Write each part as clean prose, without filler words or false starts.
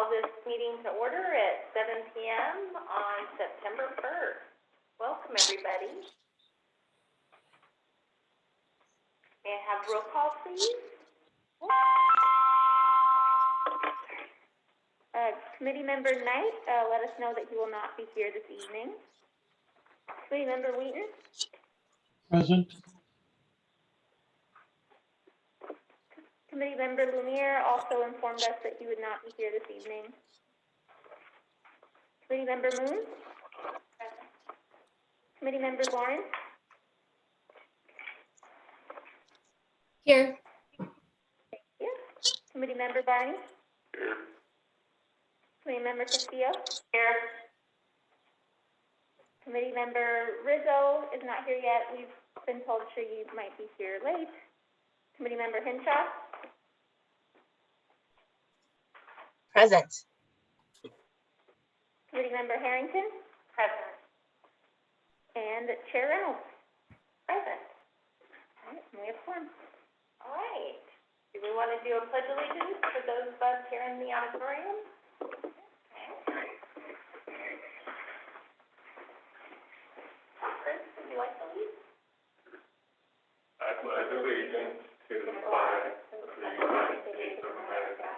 call this meeting to order at 7 p.m. on September 1st. Welcome, everybody. May I have roll call, please? Committee Member Knight, let us know that you will not be here this evening. Committee Member Wheaton? Present. Committee Member Lumiere also informed us that he would not be here this evening. Committee Member Moon? Present. Committee Member Lawrence? Here. Thank you. Committee Member Barney? Here. Committee Member Castillo? Here. Committee Member Rizzo is not here yet. We've been told she might be here late. Committee Member Hinshaw? Present. Committee Member Harrington? Present. And Chair Reynolds? Present. All right, we have one. All right. Do we want to do a pledge allegiance for those of us here in the auditorium? Okay. Chris, would you like to lead? I pledge allegiance to the flag of the United States of America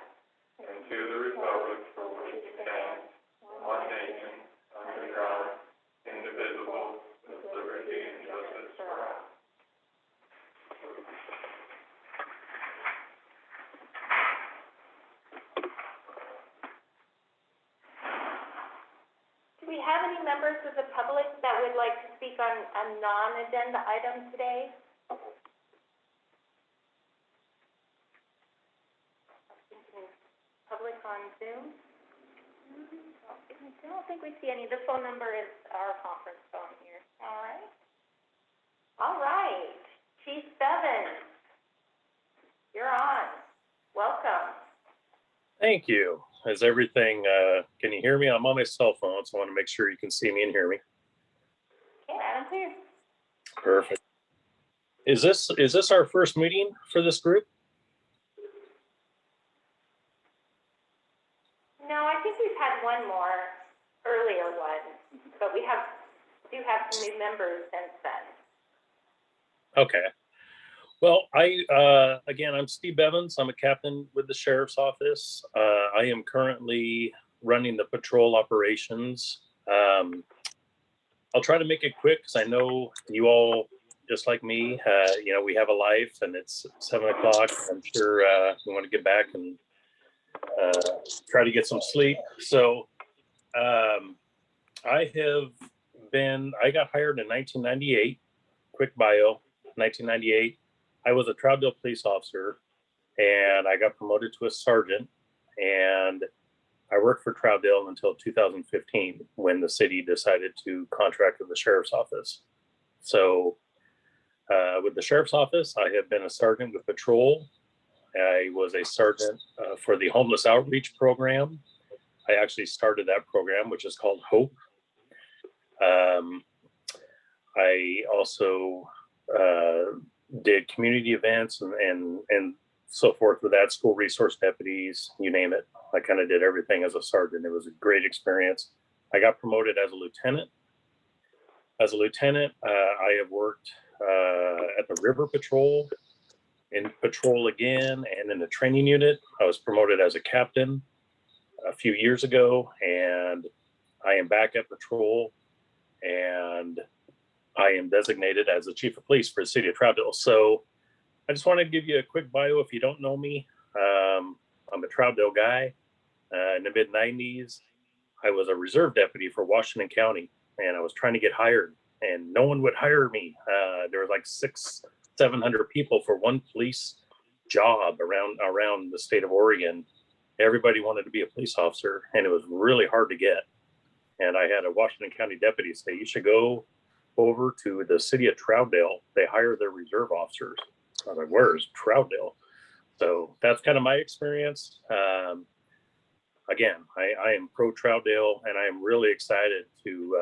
and to the republic for which it stands, one nation, under God, indivisible, with liberty and justice for all. Do we have any members of the public that would like to speak on a non-agenda item today? Public on Zoom? I don't think we see any. The phone number is our conference phone here. All right. All right. Chief Bevins, you're on. Welcome. Thank you. Is everything, can you hear me? I'm on my cell phone, so I want to make sure you can see me and hear me. Okay, loud and clear. Perfect. Is this our first meeting for this group? No, I think we've had one more earlier one, but we do have some new members since then. Okay. Well, again, I'm Steve Bevins. I'm a captain with the Sheriff's Office. I am currently running the patrol operations. I'll try to make it quick because I know you all, just like me, we have a life and it's 7 o'clock. I'm sure we want to get back and try to get some sleep. So I got hired in 1998, quick bio, 1998. I was a Troutdale police officer and I got promoted to a sergeant, and I worked for Troutdale until 2015 when the city decided to contract with the Sheriff's Office. So with the Sheriff's Office, I have been a sergeant with patrol. I was a sergeant for the homeless outreach program. I actually started that program, which is called HOPE. I also did community events and so forth with that, school resource deputies, you name it. I kind of did everything as a sergeant. It was a great experience. I got promoted as a lieutenant. As a lieutenant, I have worked at the River Patrol, in patrol again, and in the training unit. I was promoted as a captain a few years ago, and I am back at patrol, and I am designated as the chief of police for the city of Troutdale. So I just want to give you a quick bio if you don't know me. I'm a Troutdale guy. In the mid-90s, I was a reserve deputy for Washington County, and I was trying to get hired, and no one would hire me. There was like 700 people for one police job around the state of Oregon. Everybody wanted to be a police officer, and it was really hard to get. And I had a Washington County deputy say, you should go over to the city of Troutdale. They hire their reserve officers. I was like, where's Troutdale? So that's kind of my experience. Again, I am pro Troutdale, and I am really excited to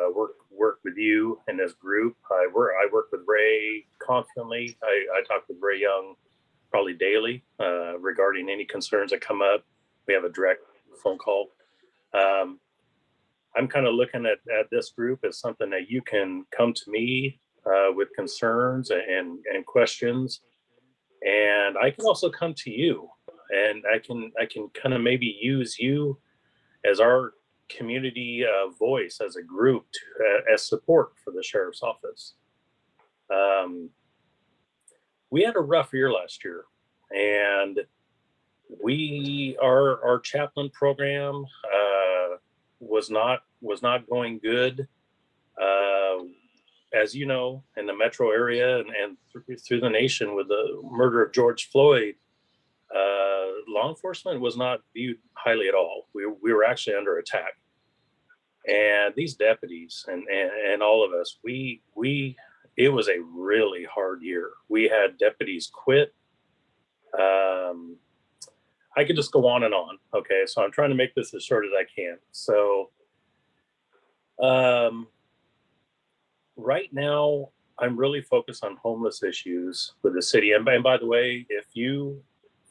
work with you in this group. I work with Ray constantly. I talk with Ray Young probably daily regarding any concerns that come up. We have a direct phone call I'm kind of looking at this group as something that you can come to me with concerns and questions, and I can also come to you, and I can kind of maybe use you as our community voice as a group as support for the sheriff's office. We had a rough year last year, and our chaplain program was not going good. As you know, in the metro area and through the nation with the murder of George Floyd, law enforcement was not viewed highly at all. We were actually under attack. And these deputies and all of us, it was a really hard year. We had deputies quit. I could just go on and on. Okay, so I'm trying to make this as short as I can. So right now, I'm really focused on homeless issues with the city. And by the way, if you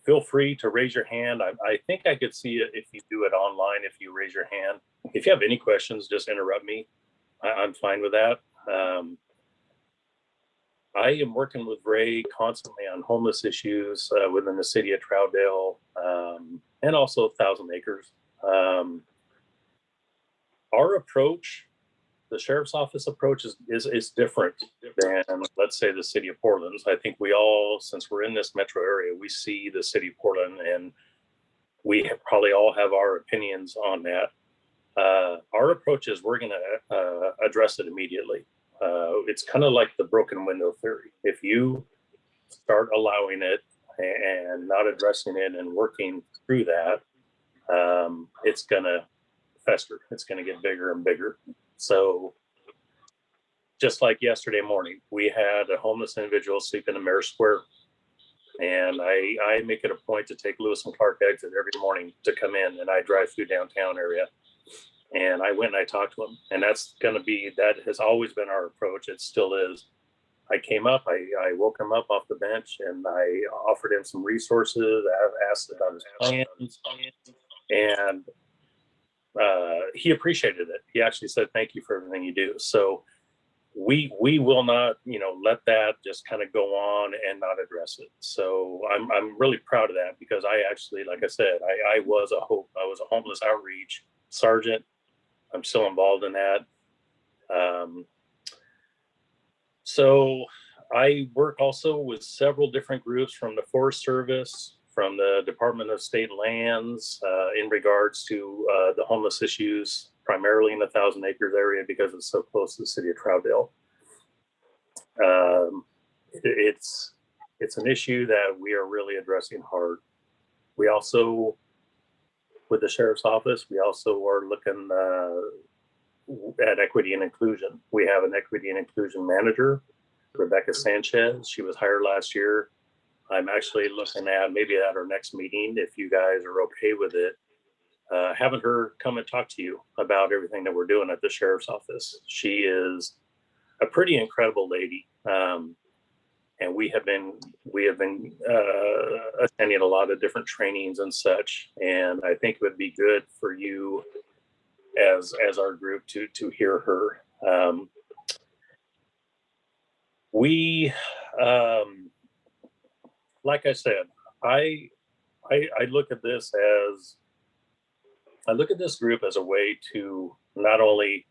feel free to raise your hand, I think I could see it if you do it online, if you raise your hand. If you have any questions, just interrupt me. I'm fine with that. I am working with Ray constantly on homeless issues within the city of Troutdale and also 1,000 Acres. Our approach, the sheriff's office approach is different than, let's say, the city of Portland. I think we all, since we're in this metro area, we see the city of Portland, and we probably all have our opinions on that. Our approach is we're going to address it immediately. It's kind of like the broken window theory. If you start allowing it and not addressing it and working through that, it's going to fester. It's going to get bigger and bigger. So just like yesterday morning, we had a homeless individual sleeping in Mayor Square. And I make it a point to take Lewis and Clark exit every morning to come in, and I drive through downtown area. And I went and I talked to him, and that has always been our approach. It still is. I came up, I woke him up off the bench, and I offered him some resources. I asked about his plans, and he appreciated it. He actually said, "Thank you for everything you do." So we will not, let that just kind of go on and not address it. So I'm really proud of that, because I actually, like I said, I was a homeless outreach sergeant. I'm still involved in that. So I work also with several different groups from the Forest Service, from the Department of State Lands, in regards to the homeless issues, primarily in the 1,000 Acres area because it's so close to the city of Troutdale. It's an issue that we are really addressing hard. We also, with the sheriff's office, we also are looking at equity and inclusion. We have an equity and inclusion manager, Rebecca Sanchez. She was hired last year. I'm actually looking at, maybe at our next meeting, if you guys are okay with it, having her come and talk to you about everything that we're doing at the sheriff's office. She is a pretty incredible lady. And we have been attending a lot of different trainings and such. And I think it would be good for you as our group to hear her. Like I said, I look at this group as a way to not only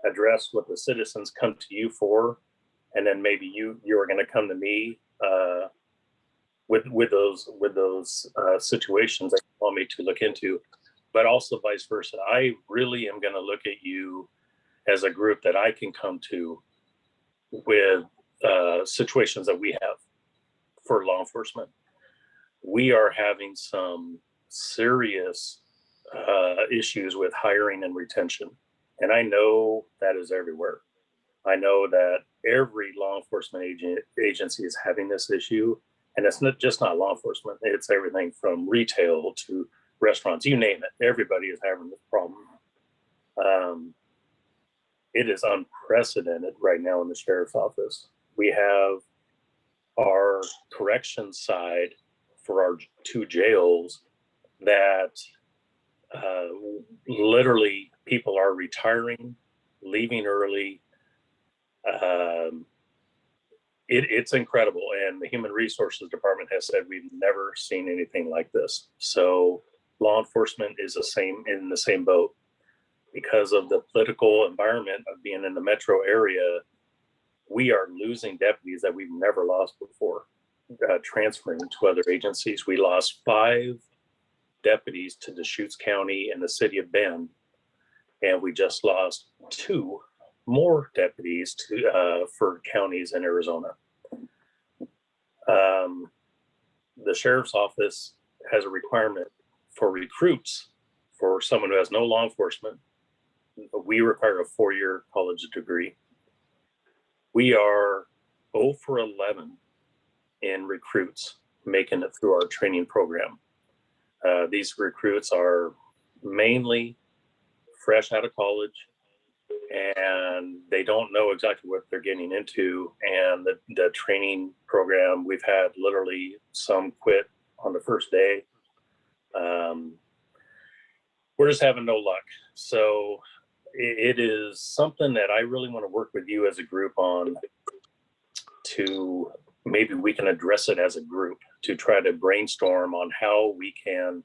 address what the citizens come to you for, and then maybe you are going to come to me with those situations that you want me to look into, but also vice versa. I really am going to look at you as a group that I can come to with situations that we have for law enforcement. We are having some serious issues with hiring and retention, and I know that is everywhere. I know that every law enforcement agency is having this issue, and it's not just law enforcement. It's everything from retail to restaurants, you name it. Everybody is having this problem. It is unprecedented right now in the sheriff's office. We have our corrections side for our 2 jails that literally, people are retiring, leaving early. It's incredible. And the Human Resources Department has said we've never seen anything like this. So law enforcement is in the same boat. Because of the political environment of being in the metro area, we are losing deputies that we've never lost before, transferring to other agencies. We lost 5 deputies to Deschutes County and the city of Bend, and we just lost 2 more deputies for counties in Arizona. The sheriff's office has a requirement for recruits for someone who has no law enforcement. We require a 4-year college degree. We are 0 for 11 in recruits making it through our training program. These recruits are mainly fresh out of college, and they don't know exactly what they're getting into. And the training program, we've had literally some quit on the first day. We're just having no luck. So it is something that I really want to work with you as a group on, to maybe we can address it as a group to try to brainstorm on how we can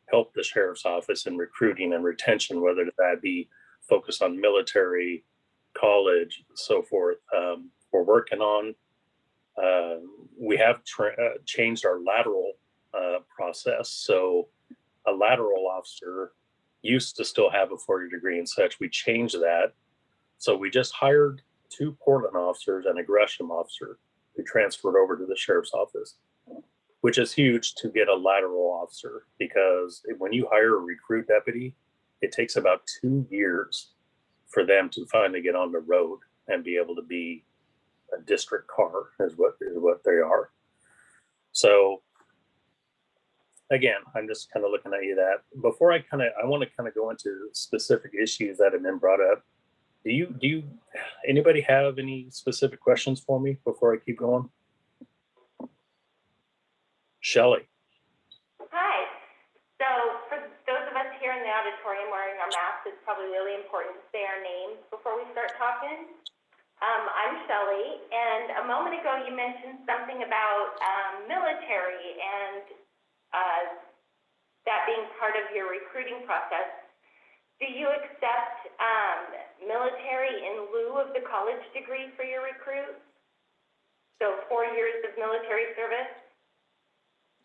help the sheriff's office in recruiting and retention, whether that be focused on military, college, so forth. We're working on, we have changed our lateral process. So a lateral officer used to still have a 4-year degree and such. We changed that. So we just hired 2 Portland officers and a Gresham officer who transferred over to the sheriff's office, which is huge to get a lateral officer, because when you hire a recruit deputy, it takes about 2 years for them to finally get on the road and be able to be a district car is what they are. So again, I'm just kind of looking at you that before I want to kind of go into specific issues that have been brought up. Do you anybody have any specific questions for me before I keep going? Shelley. Hi. So for those of us here in the auditorium wearing our masks, it's probably really important to say our names before we start talking. I'm Shelley, and a moment ago you mentioned something about military and that being part of your recruiting process. Do you accept military in lieu of the college degree for your recruits? So 4 years of military service?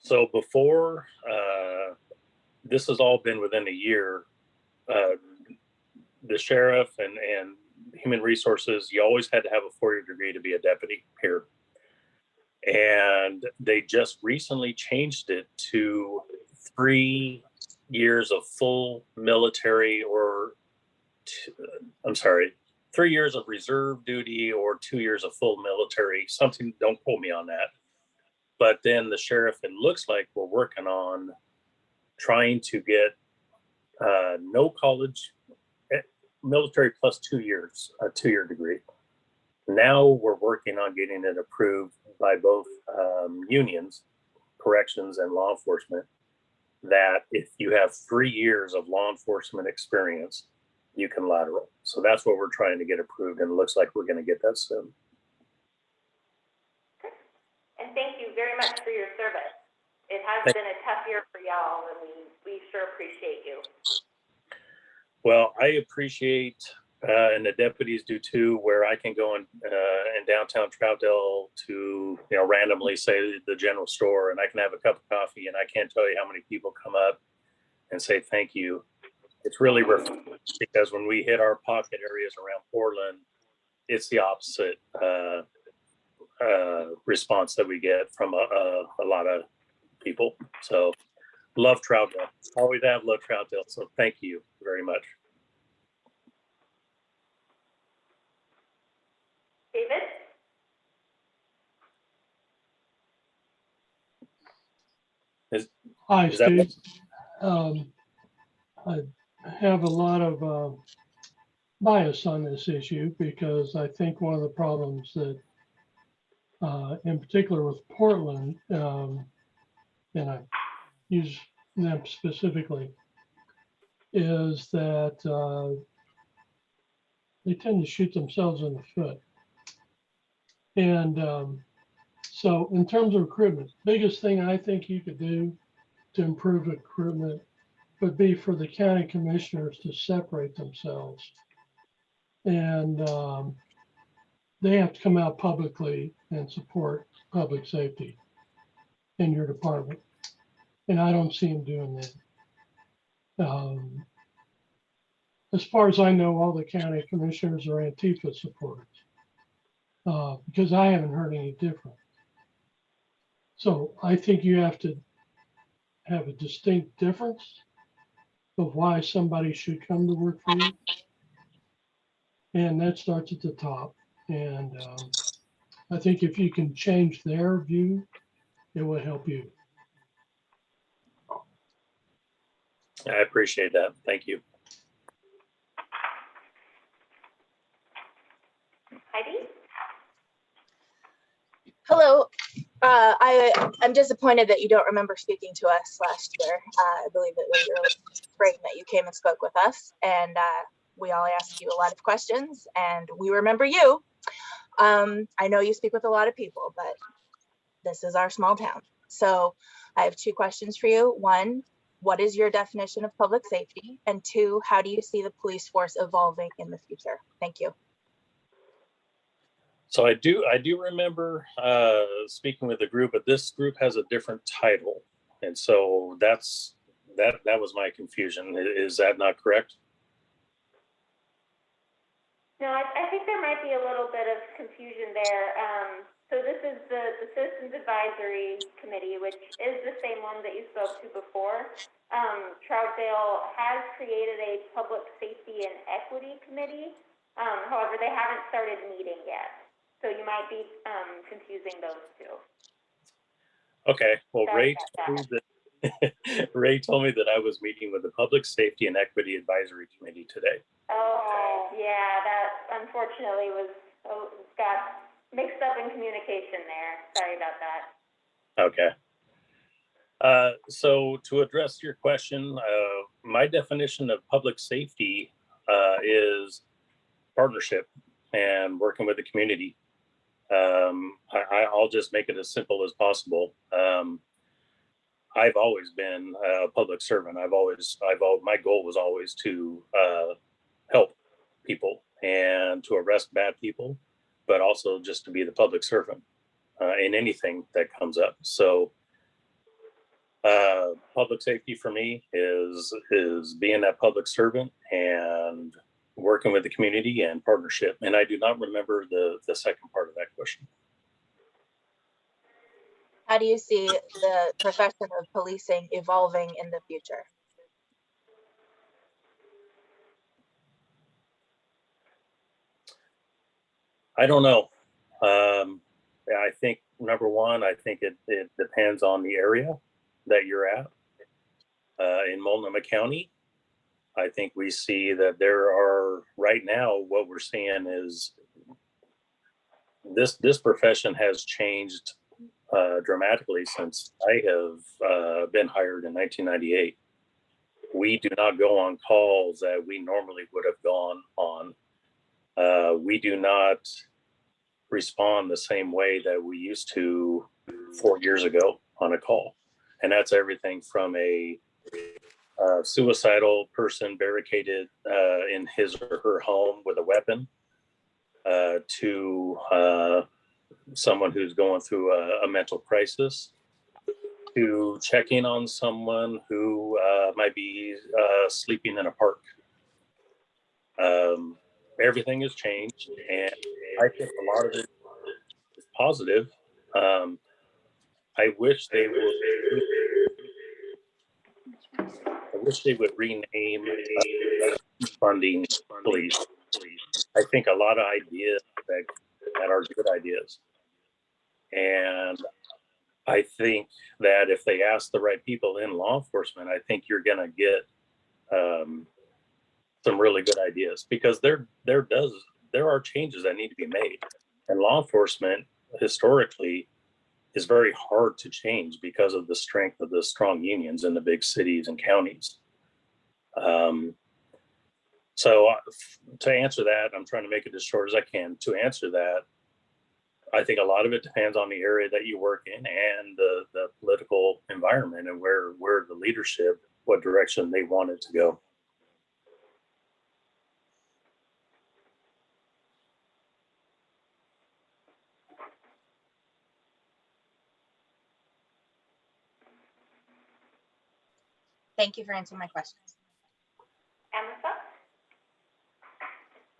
So before, this has all been within a year, the sheriff and human resources, you always had to have a 4-year degree to be a deputy here. And they just recently changed it to 3 years of full military, or 3 years of reserve duty, or 2 years of full military, something, don't quote me on that. But then the sheriff, it looks like we're working on trying to get no college, military plus 2 years, a 2-year degree. Now we're working on getting it approved by both unions, corrections, and law enforcement, that if you have 3 years of law enforcement experience, you can lateral. So that's what we're trying to get approved, and it looks like we're going to get that soon. And thank you very much for your service. It has been a tough year for y'all, and we sure appreciate you. Well, I appreciate, and the deputies do too, where I can go in downtown Troutdale to, randomly say the general store, and I can have a cup of coffee, and I can't tell you how many people come up and say thank you. It's really refreshing, because when we hit our pocket areas around Portland, it's the opposite response that we get from a lot of people. So love Troutdale. Always have loved Troutdale. So thank you very much. David? Hi, Is that Steve. I have a lot of bias on this issue, because I think one of the problems that, in particular with Portland, and I use them specifically, is that they tend to shoot themselves in the foot. And so in terms of recruitment, biggest thing I think you could do to improve recruitment would be for the county commissioners to separate themselves. And they have to come out publicly and support public safety in your department. And I don't see them doing that. As far as I know, all the county commissioners are Antifa supporters because I haven't heard any different. So I think you have to have a distinct difference of why somebody should come to work for you. And that starts at the top. And I think if you can change their view, it will help you. I appreciate that. Thank you. Heidi? Hello. I'm disappointed that you don't remember speaking to us last year. I believe it was early spring that you came and spoke with us, and we all asked you a lot of questions, and we remember you. I know you speak with a lot of people, but this is our small town. So I have two questions for you. One, what is your definition of public safety? And two, how do you see the police force evolving in the future? Thank you. So I do remember speaking with a group, but this group has a different title. And so that was my confusion. Is that not correct? No, I think there might be a little bit of confusion there. So this is the Citizens Advisory Committee, which is the same one that you spoke to before. Troutdale has created a Public Safety and Equity Committee. However, they haven't started meeting yet. So you might be confusing those two. Okay, well, Sorry Ray told me that I was meeting with the Public Safety and Equity Advisory Committee today. Oh, yeah, that unfortunately got mixed up in communication there. Sorry about that. Okay. So to address your question, my definition of public safety is partnership and working with the community. I'll just make it as simple as possible. I've always been a public servant. My goal was always to help people and to arrest bad people, but also just to be the public servant in anything that comes up. So public safety for me is being that public servant and working with the community and partnership. And I do not remember the second part of that question. How do you see the profession of policing evolving in the future? I don't know. I think number one, I think it depends on the area that you're at. In Multnomah County, I think we see that there are right now, what we're seeing is this profession has changed dramatically since I have been hired in 1998. We do not go on calls that we normally would have gone on. We do not respond the same way that we used to 4 years ago on a call. And that's everything from a suicidal person barricaded in his or her home with a weapon to someone who's going through a mental crisis, to checking on someone who might be sleeping in a park. Everything has changed, and I think a lot of it is positive. I wish they would rename funding police. I think a lot of ideas that are good ideas. And I think that if they ask the right people in law enforcement, I think you're going to get some really good ideas, because there are changes that need to be made. And law enforcement historically is very hard to change because of the strength of the strong unions in the big cities and counties. So to answer that, I'm trying to make it as short as I can. To answer that, I think a lot of it depends on the area that you work in and the political environment and where the leadership, what direction they want it to go. Thank you for answering my questions. Amasa?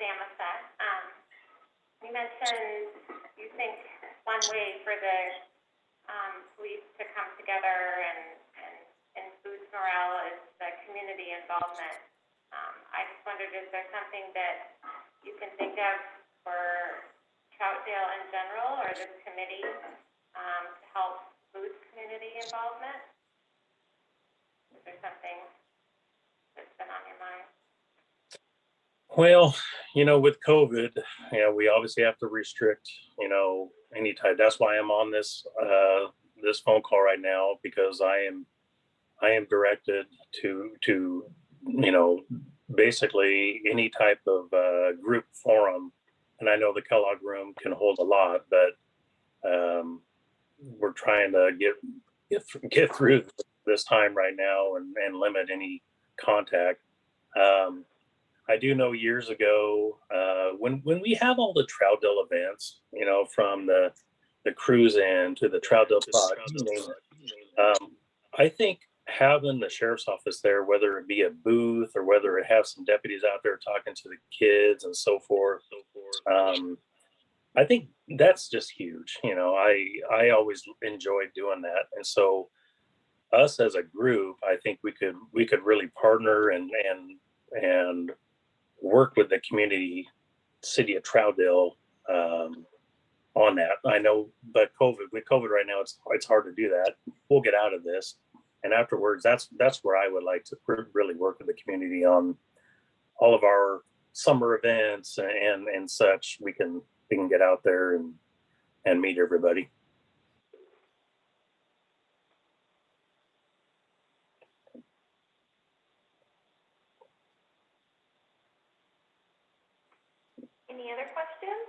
Amasa, you mentioned you think one way for the police to come together and boost morale is the community involvement. I just wondered, is there something that you can think of for Troutdale in general or this committee to help boost community involvement? Is there something that's been on your mind? Well, with COVID, we obviously have to restrict, any type. That's why I'm on this phone call right now, because I am directed to basically any type of group forum. And I know the Kellogg room can hold a lot, but we're trying to get through this time right now and limit any contact. I do know years ago, when we have all the Troutdale events, from the cruise in to the Troutdale Talk, I think having the sheriff's office there, whether it be a booth or whether it has some deputies out there talking to the kids and so forth, I think that's just huge. I always enjoyed doing that, and so us as a group, I think we could really partner and work with the community, city of Troutdale, on that. I know, but with COVID right now, it's hard to do that. We'll get out of this, and afterwards, that's where I would like to really work with the community on all of our summer events and such. We can get out there and meet everybody. Any other questions?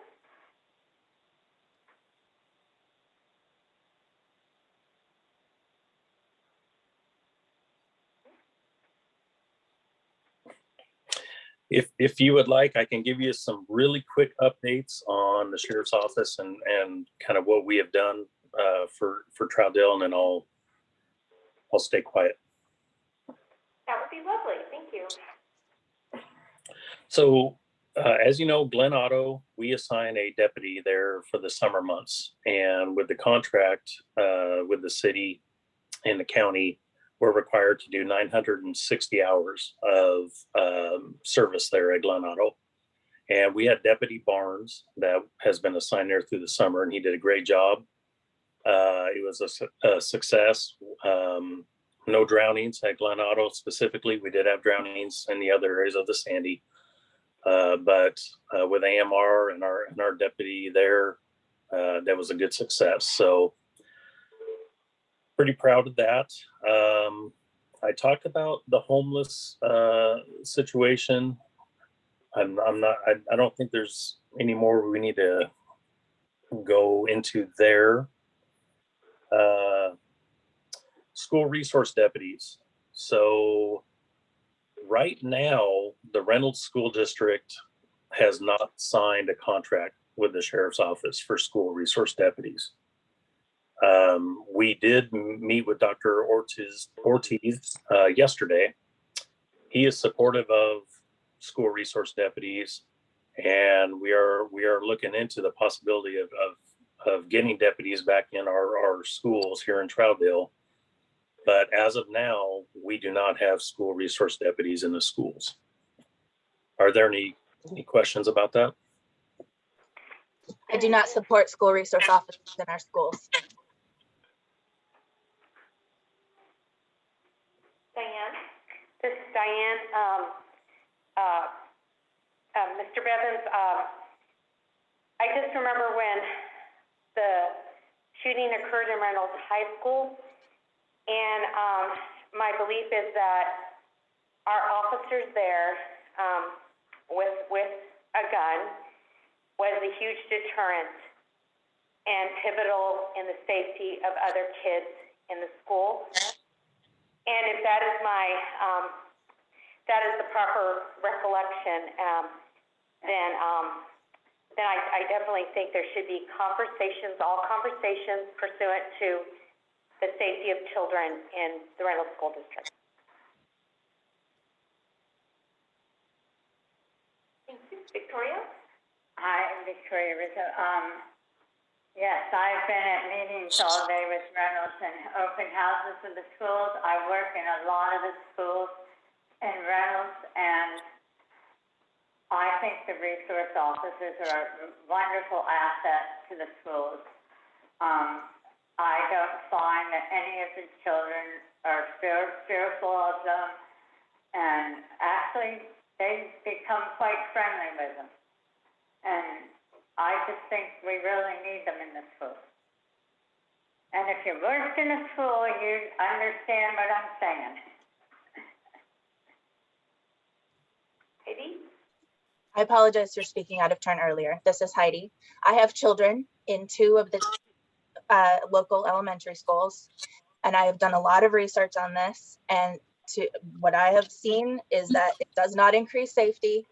If you would like, I can give you some really quick updates on the sheriff's office and kind of what we have done for Troutdale, and then I'll stay quiet. That would be lovely. Thank you. So, as you know, Glen Auto, we assign a deputy there for the summer months, and with the contract with the city and the county, we're required to do 960 hours of service there at Glen Auto. And we had Deputy Barnes that has been assigned there through the summer, and he did a great job. It was a success. No drownings at Glen Auto specifically. We did have drownings in the other areas of the Sandy. But with AMR and our deputy there, that was a good success. So pretty proud of that. I talked about the homeless situation. I don't think there's any more we need to go into there. School resource deputies. So right now, the Reynolds School District has not signed a contract with the sheriff's office for school resource deputies. We did meet with Dr. Ortiz yesterday. He is supportive of school resource deputies, and we are looking into the possibility of getting deputies back in our schools here in Troutdale. But as of now, we do not have school resource deputies in the schools. Are there any questions about that? I do not support school resource officers in our schools. Diane? This is Diane. Mr. Bevins, I just remember when the shooting occurred in Reynolds High School, and my belief is that our officers there, with a gun was a huge deterrent and pivotal in the safety of other kids in the school. And if that is that is the proper recollection, then I definitely think there should be conversations, all conversations pursuant to the safety of children in the Reynolds School District. Thank you. Victoria? Hi, I'm Victoria Rizzo. Yes, I've been at meetings all day with Reynolds and open houses in the schools. I work in a lot of the schools in Reynolds, and I think the resource officers are a wonderful asset to the schools. I don't find that any of the children are fearful of them, and actually they become quite friendly with them. And I just think we really need them in the schools. And if you worked in a school, you'd understand what I'm saying. Heidi? I apologize for speaking out of turn earlier. This is Heidi. I have children in 2 of the local elementary schools, and I have done a lot of research on this. And what I have seen is that it does not increase safety,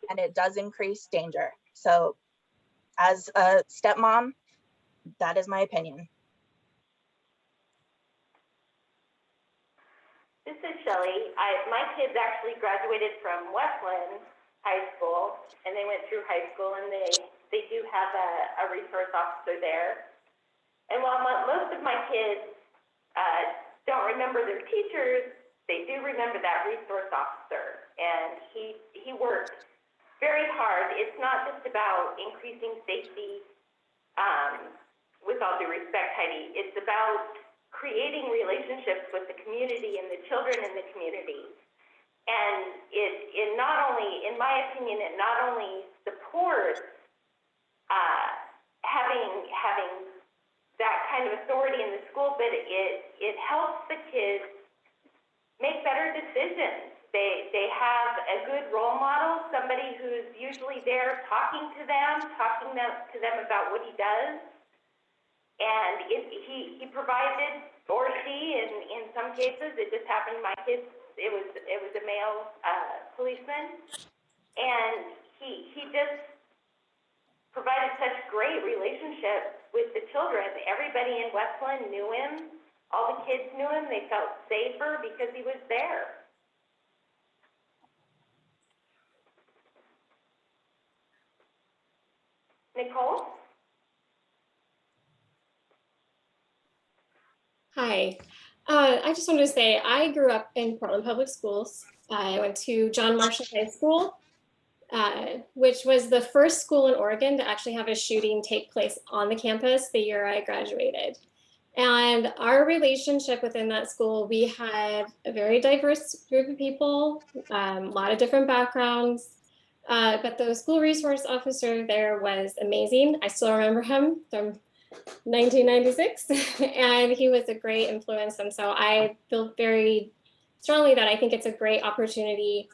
and it does increase danger. So as a stepmom, that is my opinion. This is Shelley. My kids actually graduated from Westland High School, and they went through high school, and they do have a resource officer there. And while most of my kids don't remember their teachers, they do remember that resource officer, and he worked very hard. It's not just about increasing safety, with all due respect, Heidi. It's about creating relationships with the community and the children in the community. And it not only, in my opinion, it not only supports having that kind of authority in the school, but it helps the kids make better decisions. They have a good role model, somebody who's usually there talking to them about what he does. And he provided, or she, in some cases, it just happened to my kids, it was a male policeman, and he just provided such great relationships with the children. Everybody in Westland knew him. All the kids knew him. They felt safer because he was there. Nicole? Hi. I just wanted to say I grew up in Portland Public Schools. I went to John Marshall High School, which was the first school in Oregon to actually have a shooting take place on the campus the year I graduated. And our relationship within that school, we had a very diverse group of people, a lot of different backgrounds, but the school resource officer there was amazing. I still remember him from 1996, and he was a great influence. And so I feel very strongly that I think it's a great opportunity.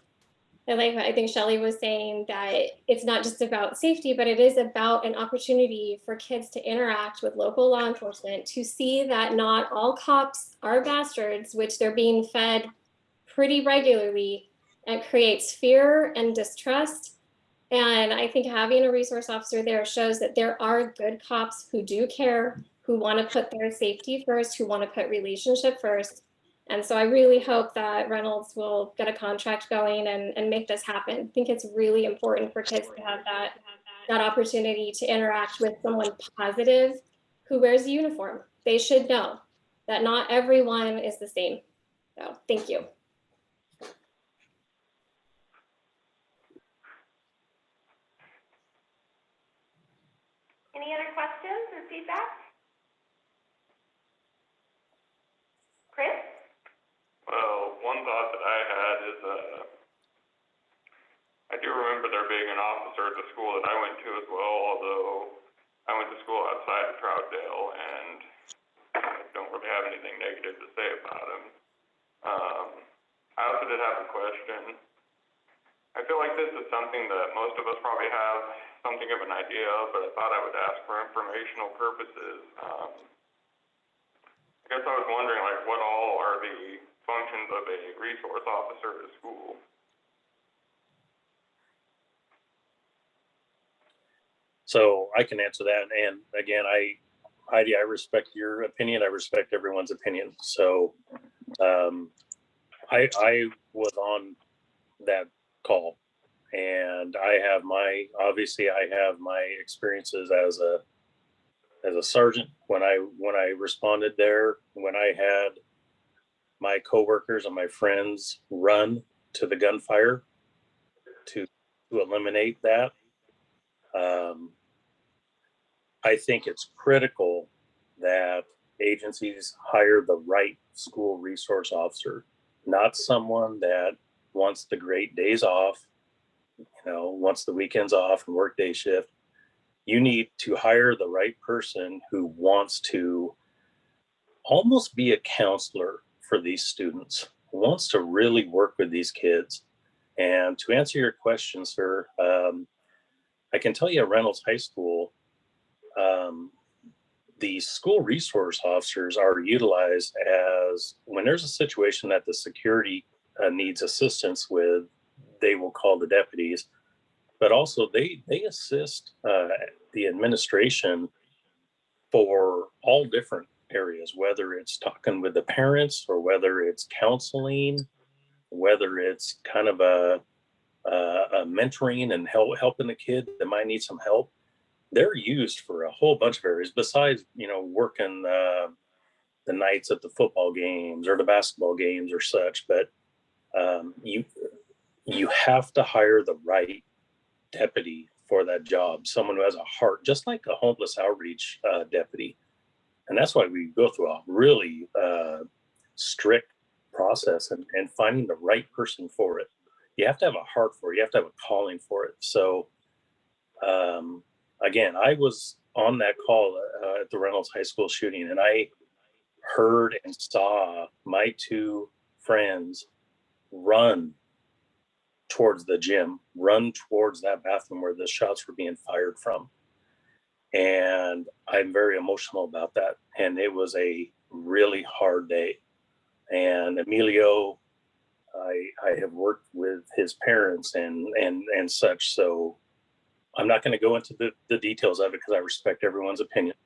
I think Shelley was saying that it's not just about safety, but it is about an opportunity for kids to interact with local law enforcement, to see that not all cops are bastards, which they're being fed pretty regularly, and creates fear and distrust. And I think having a resource officer there shows that there are good cops who do care, who want to put their safety first, who want to put relationship first. And so I really hope that Reynolds will get a contract going and make this happen. I think it's really important for kids to have that opportunity to interact with someone positive who wears a uniform. They should know that not everyone is the same. So thank you. Any other questions or feedback? Chris? Well, one thought that I had is, I do remember there being an officer at the school that I went to as well, although I went to school outside of Troutdale, and I don't really have anything negative to say about him. I also did have a question. I feel like this is something that most of us probably have something of an idea of, but I thought I would ask for informational purposes. I guess I was wondering, like, what all are the functions of a resource officer at a school? So I can answer that. And again, Heidi, I respect your opinion. I respect everyone's opinion. So I was on that call, and I have my experiences as a sergeant when I responded there, when I had my coworkers and my friends run to the gunfire to eliminate that. I think it's critical that agencies hire the right school resource officer, not someone that wants the great days off, wants the weekends off and work day shift. You need to hire the right person who wants to almost be a counselor for these students, who wants to really work with these kids. And to answer your question, sir, I can tell you at Reynolds High School, the school resource officers are utilized as when there's a situation that the security needs assistance with, they will call the deputies, but also they assist the administration for all different areas, whether it's talking with the parents or whether it's counseling, whether it's kind of a mentoring and helping the kid that might need some help. They're used for a whole bunch of areas besides, working the nights at the football games or the basketball games or such. But you have to hire the right deputy for that job, someone who has a heart, just like a homeless outreach deputy. And that's why we go through a really strict process and finding the right person for it. You have to have a heart for it. You have to have a calling for it. So, again, I was on that call at the Reynolds High School shooting, and I heard and saw my two friends run towards the gym, run towards that bathroom where the shots were being fired from. And I'm very emotional about that. And it was a really hard day. And Emilio, I have worked with his parents and such. So I'm not going to go into the details of it because I respect everyone's opinion.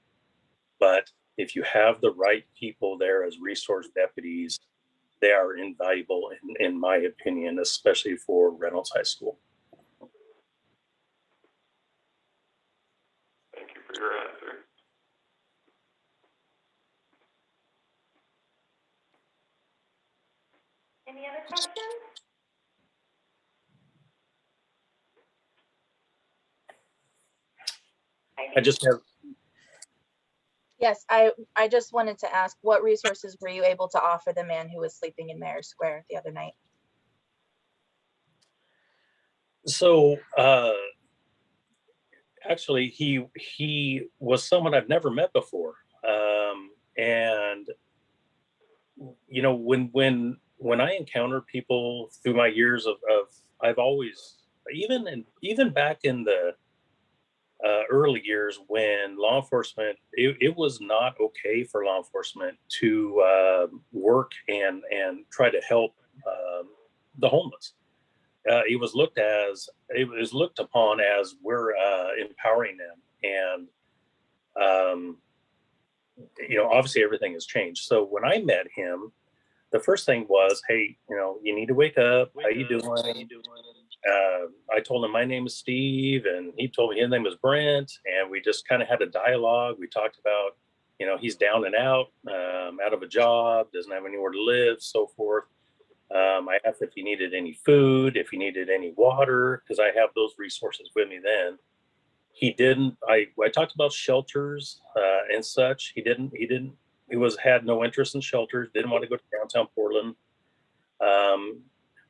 But if you have the right people there as resource deputies, they are invaluable, in my opinion, especially for Reynolds High School. Thank you for your answer. Any other questions? I just have. Yes, I just wanted to ask, what resources were you able to offer the man who was sleeping in Mayor Square the other night? So actually, he was someone I've never met before, and when I encounter people through my years of I've always even back in the early years when law enforcement, it was not okay for law enforcement to work and try to help the homeless. It was looked upon as we're empowering them, and obviously everything has changed. So when I met him, the first thing was, hey, you need to wake up. How you doing? I told him my name is Steve, and he told me his name was Brent, and we just kind of had a dialogue. We talked about, he's down and out of a job, doesn't have anywhere to live, so forth. I asked if he needed any food, if he needed any water, because I have those resources with me then. He didn't. I talked about shelters and such. He had no interest in shelters, didn't want to go to downtown Portland.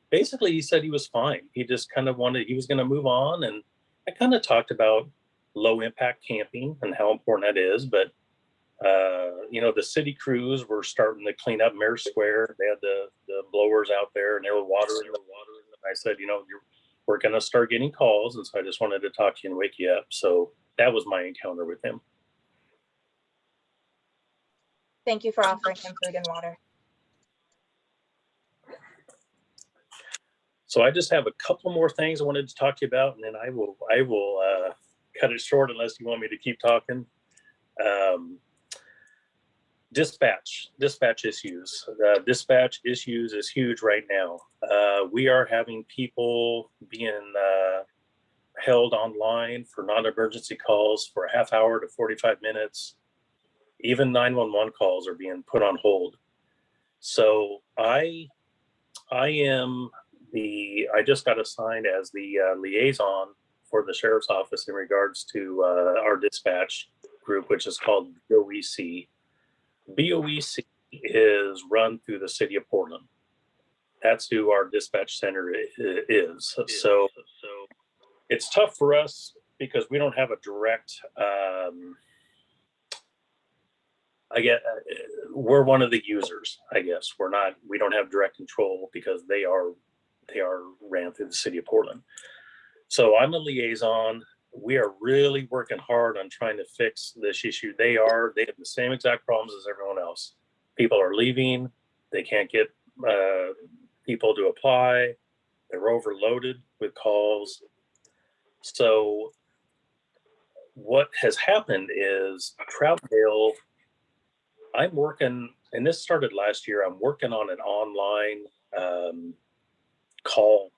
Basically, he said he was fine. He just kind of he was going to move on. And I kind of talked about low impact camping and how important that is. But The city crews were starting to clean up Mayor Square. They had the blowers out there and they were watering. I said, we're going to start getting calls. And so I just wanted to talk to you and wake you up. So that was my encounter with him. Thank you for offering him food and water. So I just have a couple more things I wanted to talk to you about, and then I will cut it short unless you want me to keep talking. Dispatch issues. Dispatch issues is huge right now. We are having people being held online for non-emergency calls for a half hour to 45 minutes. Even 911 calls are being put on hold. So I just got assigned as the liaison for the sheriff's office in regards to our dispatch group, which is called BOEC. BOEC is run through the city of Portland. That's who our dispatch center is. So it's tough for us because we don't have a direct, we're one of the users, I guess. We don't have direct control because they are ran through the city of Portland. So I'm a liaison. We are really working hard on trying to fix this issue. They have the same exact problems as everyone else. People are leaving. They can't get people to apply. They're overloaded with calls. So what has happened is Troutdale, I'm working, and this started last year, I'm working on an online call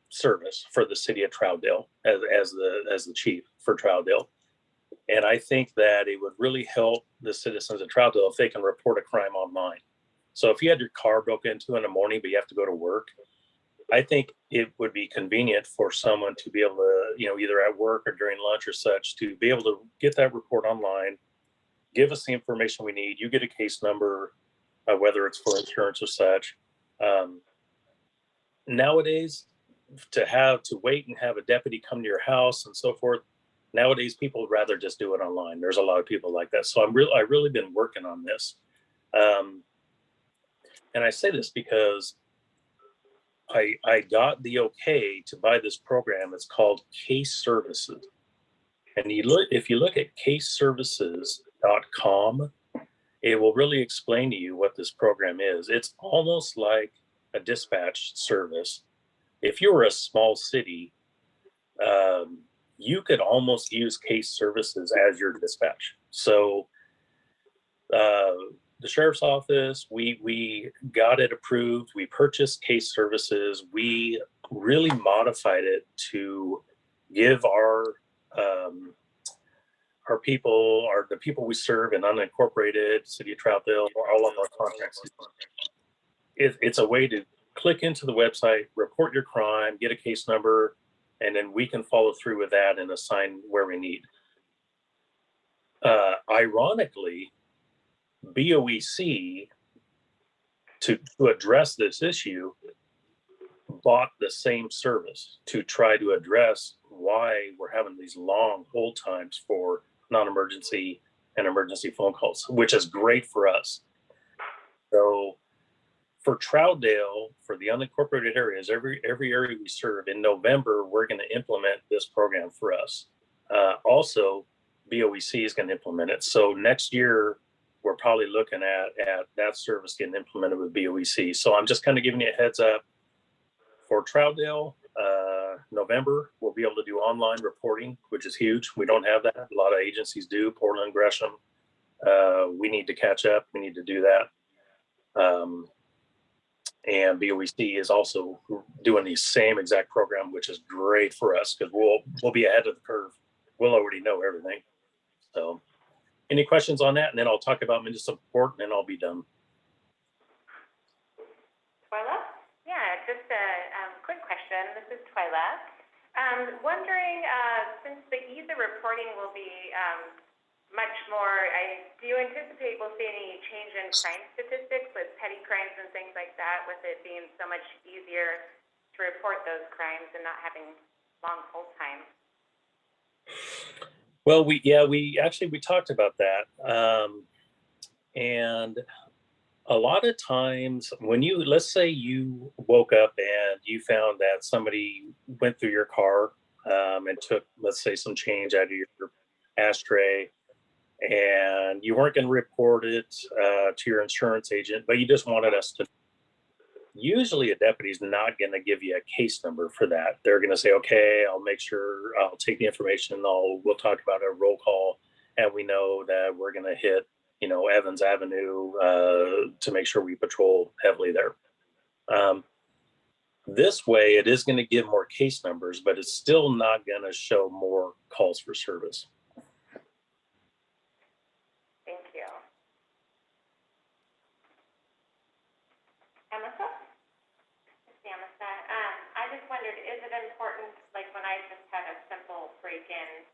service for the city of Troutdale as the chief for Troutdale. And I think that it would really help the citizens of Troutdale if they can report a crime online. So if you had your car broken into in the morning, but you have to go to work, I think it would be convenient for someone to be able to, either at work or during lunch or such, to be able to get that report online, give us the information we need. You get a case number, whether it's for insurance or such. Nowadays, to wait and have a deputy come to your house and so forth, nowadays people would rather just do it online. There's a lot of people like that. So I've really been working on this. And I say this because I got the okay to buy this program. It's called Case Services. And if you look at caseservices.com, it will really explain to you what this program is. It's almost like a dispatch service. If you were a small city, you could almost use Case Services as your dispatch. So the sheriff's office, we got it approved. We purchased Case Services. We really modified it to give our people, the people we serve in unincorporated city of Troutdale, all of our contacts. It's a way to click into the website, report your crime, get a case number, and then we can follow through with that and assign where we need. Ironically, BOEC, to address this issue, bought the same service to try to address why we're having these long hold times for non-emergency and emergency phone calls, which is great for us. So for Troutdale, for the unincorporated areas, every area we serve, in November, we're going to implement this program for us. Also, BOEC is going to implement it. So next year, we're probably looking at that service getting implemented with BOEC. So I'm just kind of giving you a heads up. For Troutdale, November, we'll be able to do online reporting, which is huge. We don't have that. A lot of agencies do, Portland, Gresham. We need to catch up. We need to do that. And BOEC is also doing the same exact program, which is great for us because we'll be ahead of the curve. We'll already know everything. So any questions on that? And then I'll talk about municipal support and then I'll be done. Twyla? Yeah, just a quick question. This is Twyla. Wondering, since the EASA reporting will be much more, do you anticipate we'll see any change in crime statistics with petty crimes and things like that, with it being so much easier to report those crimes and not having long hold times? Well, we talked about that. And a lot of times when let's say you woke up and you found that somebody went through your car and took, let's say, some change out of your ashtray, and you weren't going to report it to your insurance agent, but you just wanted us to. Usually a deputy's not going to give you a case number for that. They're going to say, okay, I'll make sure I'll take the information. We'll talk about a roll call, and we know that we're going to hit, Evans Avenue to make sure we patrol heavily there. This way, it is going to give more case numbers, but it's still not going to show more calls for service. Thank you. Amasa? Amasa, I just wondered, is it important, like when I just had a simple break-in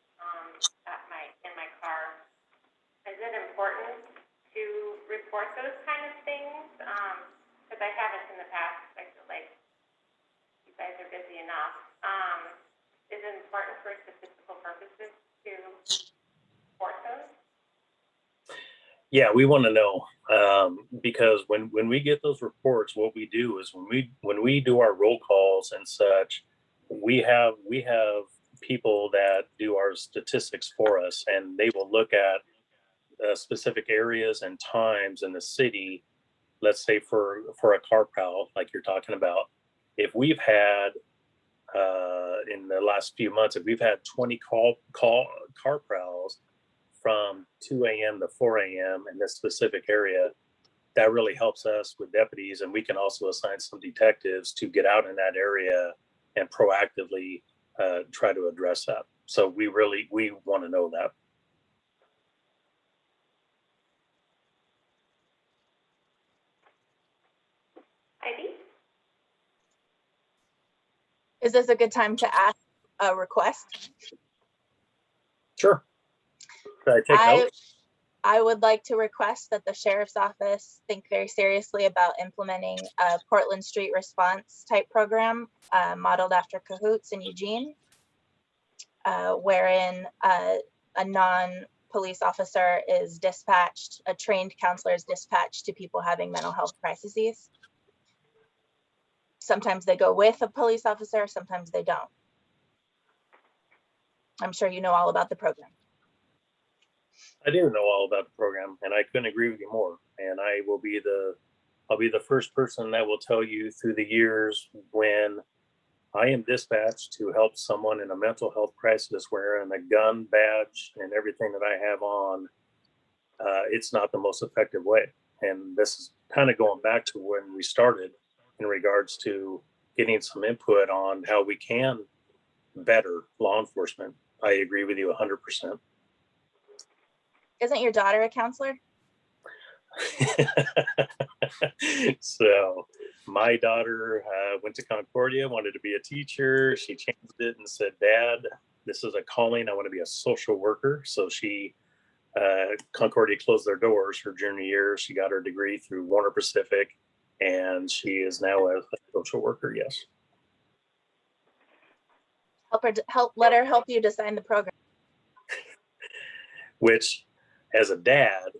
in my car, is it important to report those kind of things? Because I haven't in the past. I feel like you guys are busy enough. Is it important for statistical purposes to report those? Yeah, we want to know because when we get those reports, what we do is when we do our roll calls and such, we have people that do our statistics for us, and they will look at specific areas and times in the city. Let's say for a car prowl, like you're talking about, if we've had in the last few months, if we've had 20 car prowls from 2 a.m. to 4 a.m. in this specific area, that really helps us with deputies, and we can also assign some detectives to get out in that area and proactively try to address that. So we want to know that. Heidi? Is this a good time to ask a request? Sure. Can I take notes? I would like to request that the sheriff's office think very seriously about implementing a Portland Street response type program modeled after Cahoots in Eugene, wherein a non-police officer is dispatched, a trained counselor is dispatched to people having mental health crises. Sometimes they go with a police officer, sometimes they don't. I'm sure you know all about the program. I do know all about the program, and I couldn't agree with you more. And I'll be the first person that will tell you through the years when I am dispatched to help someone in a mental health crisis wearing a gun badge and everything that I have on, it's not the most effective way. And this is kind of going back to when we started in regards to getting some input on how we can better law enforcement. I agree with you 100%. Isn't your daughter a counselor? So my daughter went to Concordia, wanted to be a teacher. She changed it and said, Dad, this is a calling. I want to be a social worker. So Concordia closed their doors her junior year. She got her degree through Warner Pacific, and she is now a social worker. Yes. Let her help you design the program. Which, as a dad,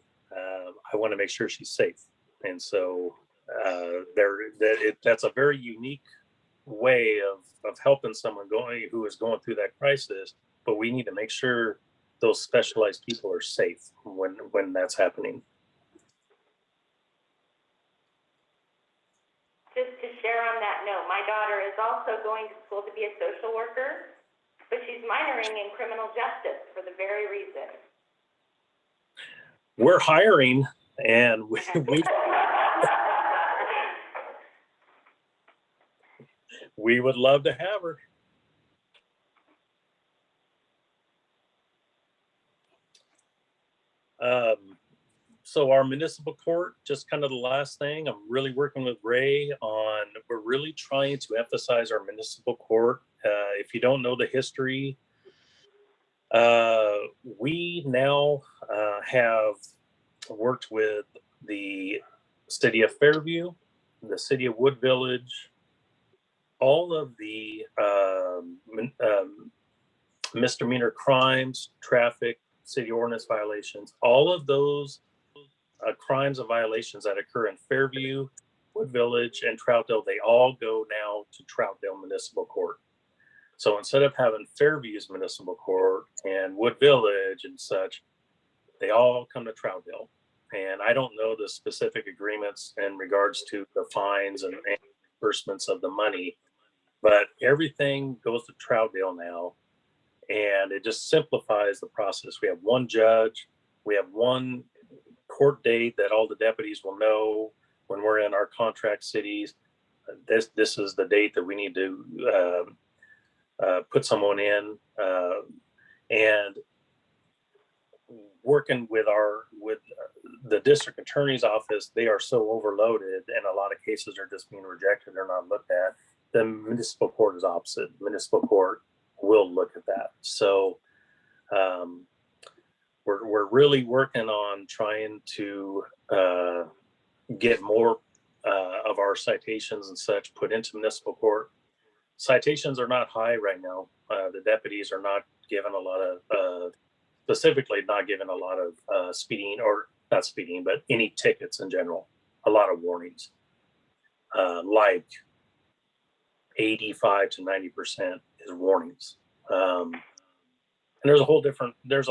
I want to make sure she's safe, and so that's a very unique way of helping someone who is going through that crisis. But we need to make sure those specialized people are safe when that's happening. Just to share on that note, my daughter is also going to school to be a social worker, but she's minoring in criminal justice for the very reason. We're hiring, and we would love to have her. So our municipal court, just kind of the last thing, I'm really working with Ray on, we're really trying to emphasize our municipal court. If you don't know the history, we now have worked with the city of Fairview, the city of Wood Village, all of the misdemeanor crimes, traffic, city ordinance violations, all of those crimes and violations that occur in Fairview, Wood Village, and Troutdale, they all go now to Troutdale Municipal Court. So instead of having Fairview's Municipal Court and Wood Village and such, they all come to Troutdale. And I don't know the specific agreements in regards to the fines and disbursements of the money, but everything goes to Troutdale now. And it just simplifies the process. We have one judge, we have one court date that all the deputies will know when we're in our contract cities. This is the date that we need to put someone in, and working with the district attorney's office. They are so overloaded, and a lot of cases are just being rejected or not looked at. The municipal court is opposite. Municipal court will look at that. So we're really working on trying to get more of our citations and such put into municipal court. Citations are not high right now. The deputies are not given a lot of, specifically not given a lot of speeding, or not speeding, but any tickets in general. A lot of warnings, like 85 to 90% is warnings. And there's a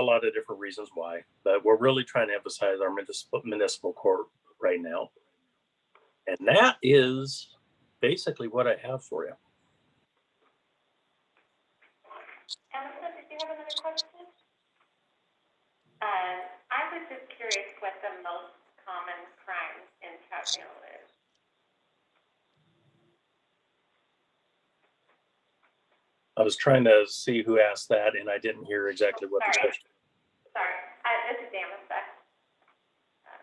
lot of different reasons why, but we're really trying to emphasize our municipal court right now. And that is basically what I have for you. Allison, did you have another question? I was just curious what the most common crimes in Troutdale is. I was trying to see who asked that, and I didn't hear exactly what the question. Sorry, this is Damaska,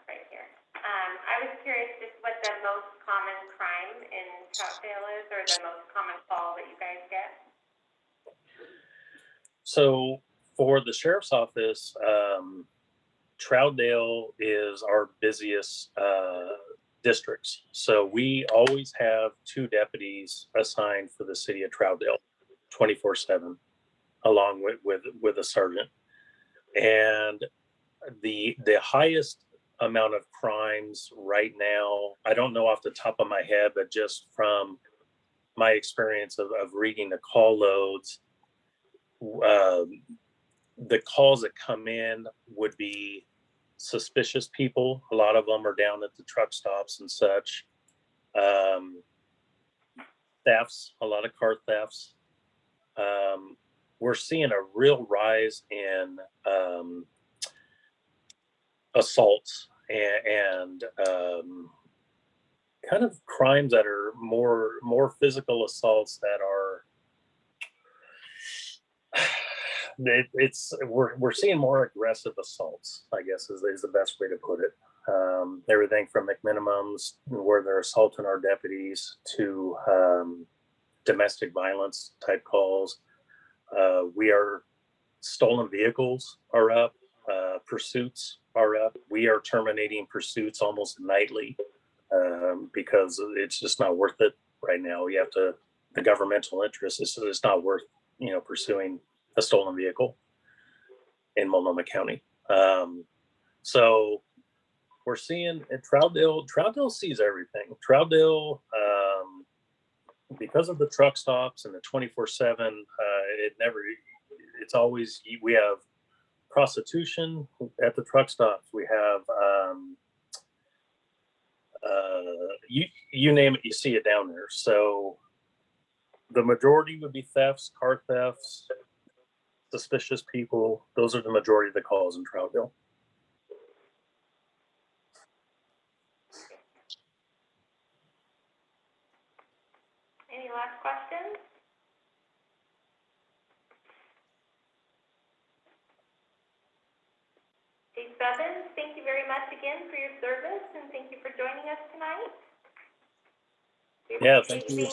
right here. I was curious just what the most common crime in Troutdale is, or the most common call that you guys get. So for the sheriff's office, Troutdale is our busiest districts. So we always have 2 deputies assigned for the city of Troutdale, 24/7, along with a sergeant. And the highest amount of crimes right now, I don't know off the top of my head, but just from my experience of reading the call loads, the calls that come in would be suspicious people. A lot of them are down at the truck stops and such. Thefts, a lot of car thefts. We're seeing a real rise in assaults and kind of crimes that are more physical assaults that are we're seeing more aggressive assaults, I guess is the best way to put it. Everything from McMinimums, where they're assaulting our deputies, to domestic violence type calls. Stolen vehicles are up, pursuits are up. We are terminating pursuits almost nightly because it's just not worth it right now. The governmental interest is it's not worth, pursuing a stolen vehicle in Multnomah County. So we're seeing at Troutdale sees everything. Troutdale, because of the truck stops and the 24/7, it's always, we have prostitution at the truck stops. We have, you name it, you see it down there. So the majority would be thefts, car thefts, suspicious people. Those are the majority of the calls in Troutdale. Any last questions? Chief Bevins, thank you very much again for your service, and thank you for joining us tonight. Yeah, thank you.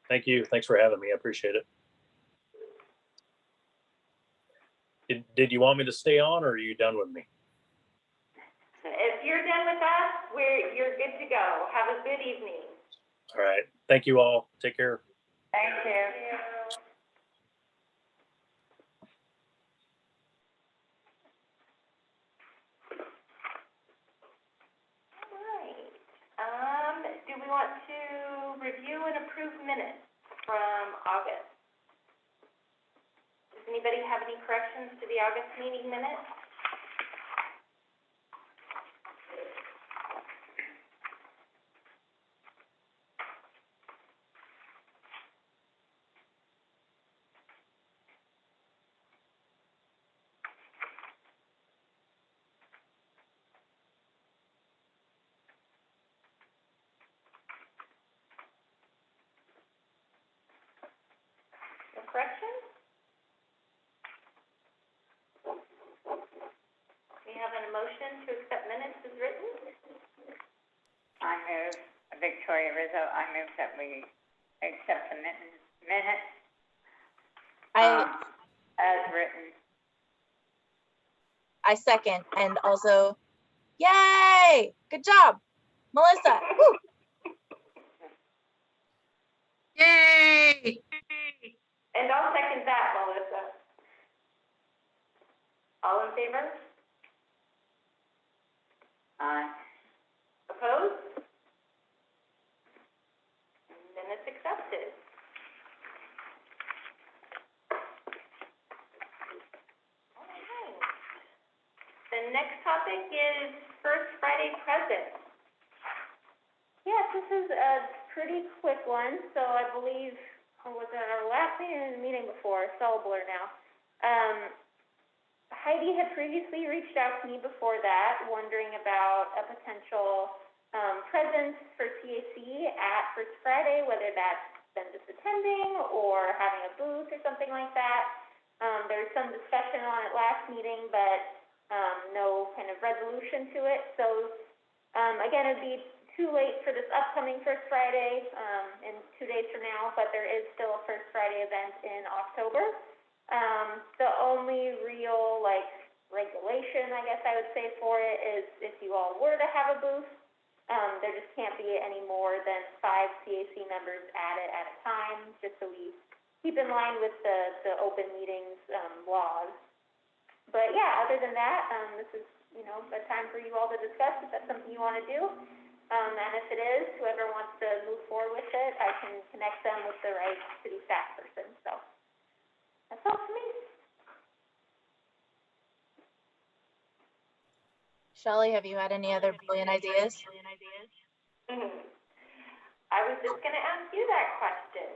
Thank you. Thanks for having me. I appreciate it. Did you want me to stay on, or are you done with me? If you're done with us, you're good to go. Have a good evening. All right. Thank you all. Take care. Thank you. want to review and approve minutes from August? Does anybody have any corrections to the August meeting minutes? No corrections? We have an motion to accept minutes as written. I move, Victoria Rizzo, I move that we accept the minutes as written. I second, and also, yay, good job, Melissa. Woo. Yay! And I'll second that, Melissa. All in favor? Aye. Opposed? Minutes accepted. All right. The next topic is First Friday presents. Yes, this is a pretty quick one, so I believe, or was it our last meeting or the meeting before? It's all a blur now. Heidi had previously reached out to me before that, wondering about a potential presence for CAC at First Friday, whether that's them just attending or having a booth or something like that. There was some discussion on it last meeting, but no kind of resolution to it. So again, it'd be too late for this upcoming First Friday in 2 days from now, but there is still a First Friday event in October. The only real, regulation, I guess I would say, for it is if you all were to have a booth, there just can't be any more than 5 CAC members at it at a time, just so we keep in line with the open meetings laws. But yeah, other than that, this is, a time for you all to discuss if that's something you want to do. And if it is, whoever wants to move forward with it, I can connect them with the right city staff person. So that's all for me. Shelley, have you had any other brilliant ideas? I was just going to ask you that question.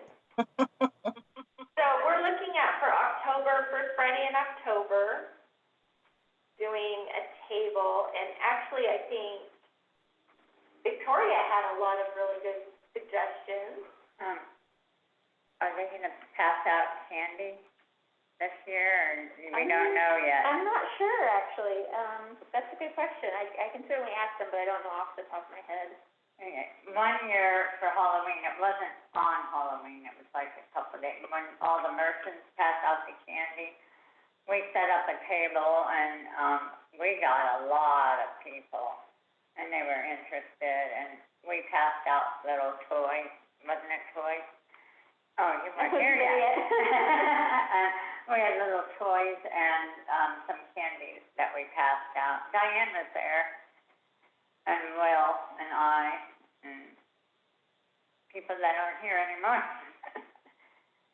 So we're looking at for October, First Friday in October, doing a table, and actually I think Victoria had a lot of really good suggestions. Are they gonna pass out candy this year, or we don't know yet? I'm not sure, actually. That's a good question. I can certainly ask them, but I don't know off the top of my head. Okay. 1 year for Halloween, it wasn't on Halloween, it was like a couple of days, when all the merchants passed out the candy, we set up a table, and we got a lot of people, and they were interested, and we passed out little toys, wasn't it toys? Oh, you weren't here yet. We had little toys and some candies that we passed out. Diane was there, and Will, and I, and people that aren't here anymore.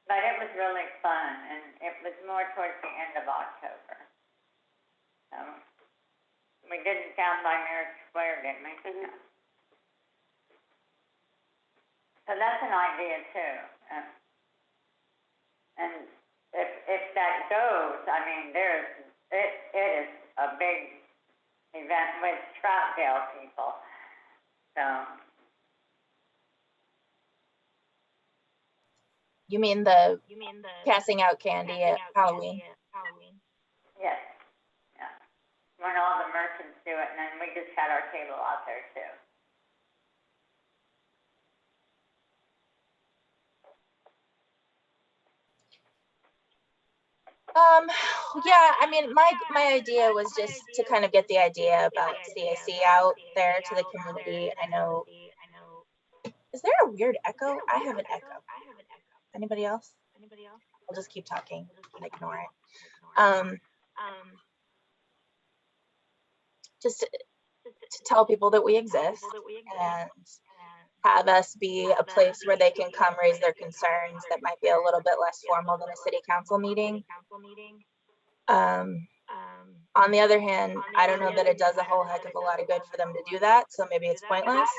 But it was really fun, and it was more towards the end of October. So we did it down by Merritt Square, didn't we? Mm-hmm. So that's an idea too. And if that goes, I mean, it is a big event with Troutdale people. So. You mean the passing out candy at Halloween? Yes. Yeah. When all the merchants do it, and then we just had our table out there too. Yeah, I mean, my idea was just to kind of get the idea about CAC out there to the community. I know. Is there a weird echo? I have an echo. Anybody else? I'll just keep talking and ignore it. Just to tell people that we exist and have us be a place where they can come raise their concerns that might be a little bit less formal than a city council meeting. On the other hand, I don't know that it does a whole heck of a lot of good for them to do that, so maybe it's pointless.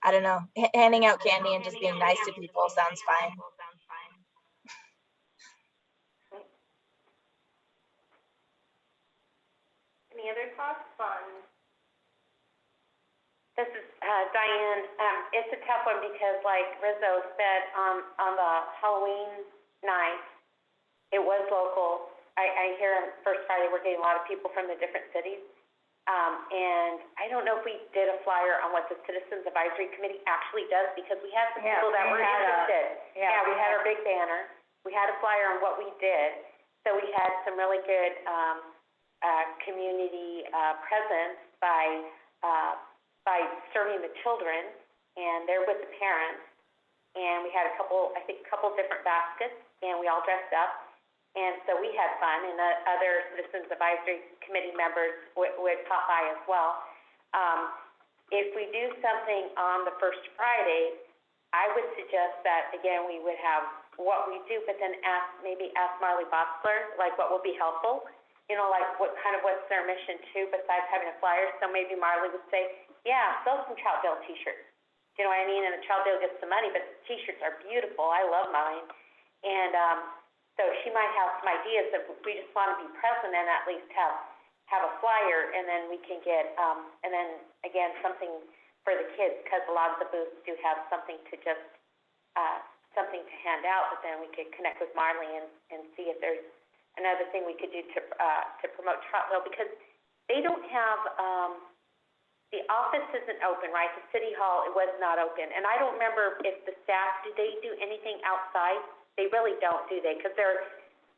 I don't know. Handing out candy and just being nice to people sounds fine. Any other thoughts on? This is Diane. It's a tough one because, like Rizzo said, on the Halloween night, it was local. I hear on First Friday we're getting a lot of people from the different cities. And I don't know if we did a flyer on what the Citizens Advisory Committee actually does, because we had some people that were interested. Yeah, we had our big banner. We had a flyer on what we did. So we had some really good community presence by serving the children, and they're with the parents. And we had a couple different baskets, and we all dressed up. And so we had fun, and other Citizens Advisory Committee members would pop by as well. If we do something on the first Friday, I would suggest that, again, we would have what we do, but then maybe ask Marley Botzler, like, what would be helpful? You know, like, what's their mission too, besides having a flyer? So maybe Marley would say, yeah, sell some Troutdale t-shirts. You know what I mean? And the Troutdale gets the money, but the t-shirts are beautiful. I love mine. And so she might have some ideas that we just want to be present and at least have a flyer, and then we can get, and then again, something for the kids, because a lot of the booths do have something to just, something to hand out, but then we could connect with Marley and see if there's another thing we could do to promote Troutdale, because they don't have, the office isn't open, right? The city hall, it was not open. And I don't remember if the staff, do they do anything outside? They really don't, do they? Because they're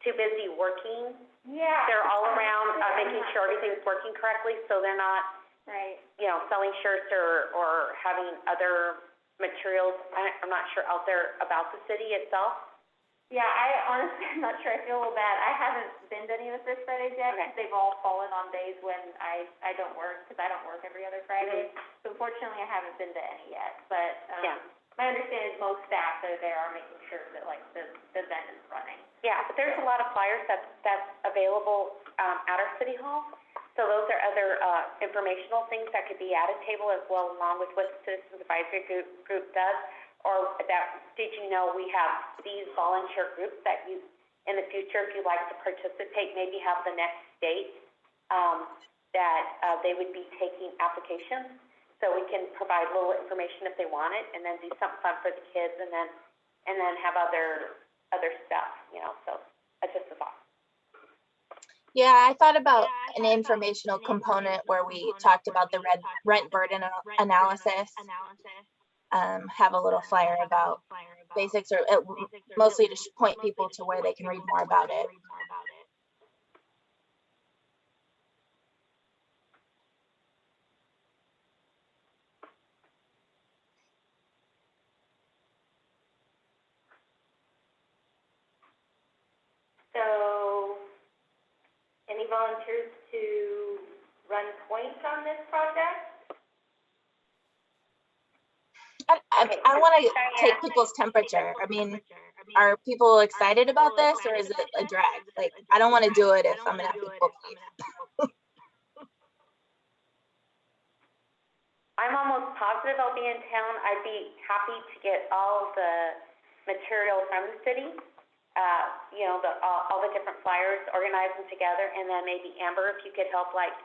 too busy working. Yeah. They're all around making sure everything's working correctly, so they're not, Right. you know, selling shirts or having other materials, I'm not sure, out there about the city itself. Yeah, I honestly, I'm not sure. I feel a little bad. I haven't been to any of the First Fridays yet. Okay. They've all fallen on days when I don't work, because I don't work every other Friday. So unfortunately, I haven't been to any yet. But Yeah. my understanding is most staff that are there are making sure that, like, the event is running. Yeah, but there's a lot of flyers that's available at our city hall. So those are other informational things that could be at a table as well, along with what the Citizens Advisory Group does. Or that, did you know we have these volunteer groups that you, in the future, if you'd like to participate, maybe have the next date, that they would be taking applications. So we can provide a little information if they want it, and then do something fun for the kids, and then have other stuff, you know, so that's just a thought. Yeah, I thought about an informational component where we talked about the rent burden analysis. Have a little flyer about basics, or mostly to point people to where they can read more about it. So, any volunteers to run points on this project? I want to take people's temperature. I mean, are people excited about this, or is it a drag? Like, I don't want to do it if I'm gonna have people leave. I'm almost positive I'll be in town. I'd be happy to get all the material from the city, you know, all the different flyers, organize them together, and then maybe Amber, if you could help, like,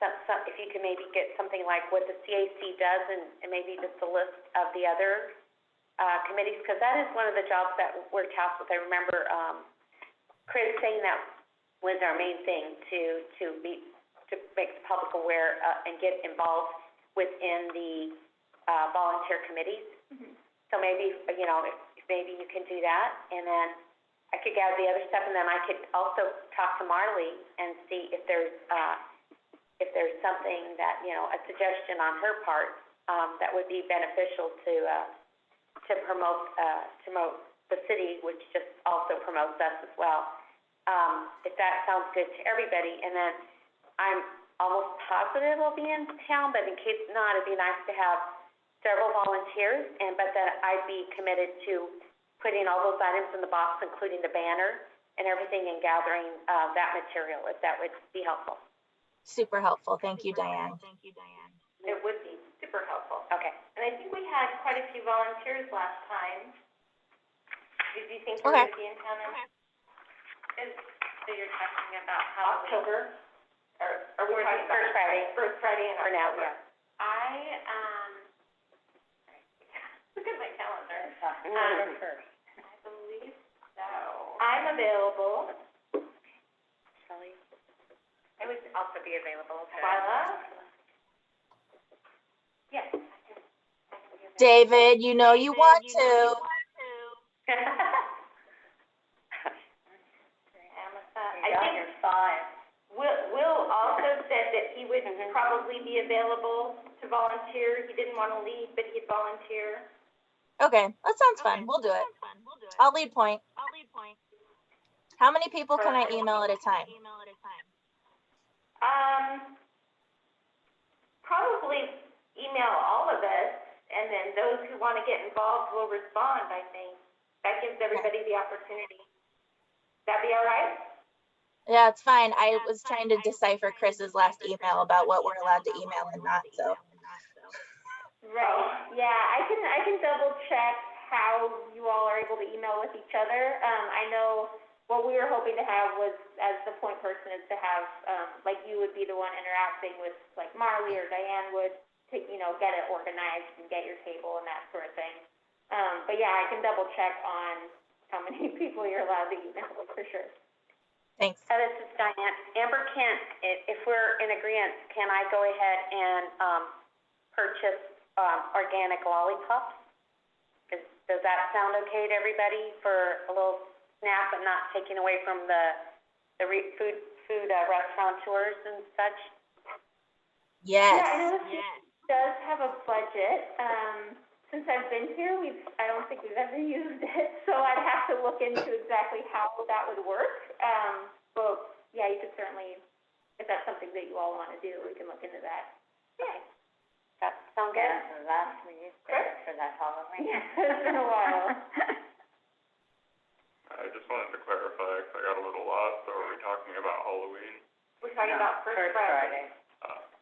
if you could maybe get something like what the CAC does, and maybe just a list of the other committees, because that is one of the jobs that we're tasked with. I remember Chris saying that was our main thing, to make the public aware and get involved within the volunteer committees. Mm-hmm. So maybe, you know, if maybe you can do that, and then I could gather the other stuff, and then I could also talk to Marley and see if there's something that, you know, a suggestion on her part that would be beneficial to promote the city, which just also promotes us as well. If that sounds good to everybody, and then almost positive will be in town, but in case not, it'd be nice to have several volunteers, but then I'd be committed to putting all those items in the box, including the banner and everything, and gathering that material, if that would be helpful. Super helpful. Thank you, Diane. It would be super helpful. Okay. And I think we had quite a few volunteers last time. Did you think you were going to be in town? So you're talking about Halloween? October? Or we're talking about First Friday in October. Look at my calendar. First. I believe so. I'm available. Shelley? I would also be available. Twyla? Yes. David, you know you want to. I think you're 5. Will also said that he would probably be available to volunteer. He didn't want to lead, but he'd volunteer. Okay, that sounds fun. We'll do it. I'll lead point. How many people can I email at a time? Probably email all of us, and then those who want to get involved will respond, I think. That gives everybody the opportunity. That be all right? Yeah, it's fine. I was trying to decipher Chris's last email about what we're allowed to email and not, so. Right, yeah, I can double check how you all are able to email with each other. I know what we were hoping to have was, as the point person, is to have, like, you would be the one interacting with, like, Marley or Diane would, to, get it organized and get your table and that sort of thing. But yeah, I can double check on how many people you're allowed to email for sure. Thanks. This is Diane. Amber, if we're in agreement, can I go ahead and purchase organic lollipops? Does that sound okay to everybody for a little snack, but not taking away from the food restaurateurs and such? Yes. Yeah, I know this does have a budget. Since I've been here, I don't think we've ever used it, so I'd have to look into exactly how that would work. But yeah, you could certainly, if that's something that you all want to do, we can look into that. Yeah. That sounds good? Yeah, last we used it for that Halloween. Yeah, it's been a while. I just wanted to clarify, because I got a little lost, so are we talking about Halloween? We're talking about First Friday. Okay.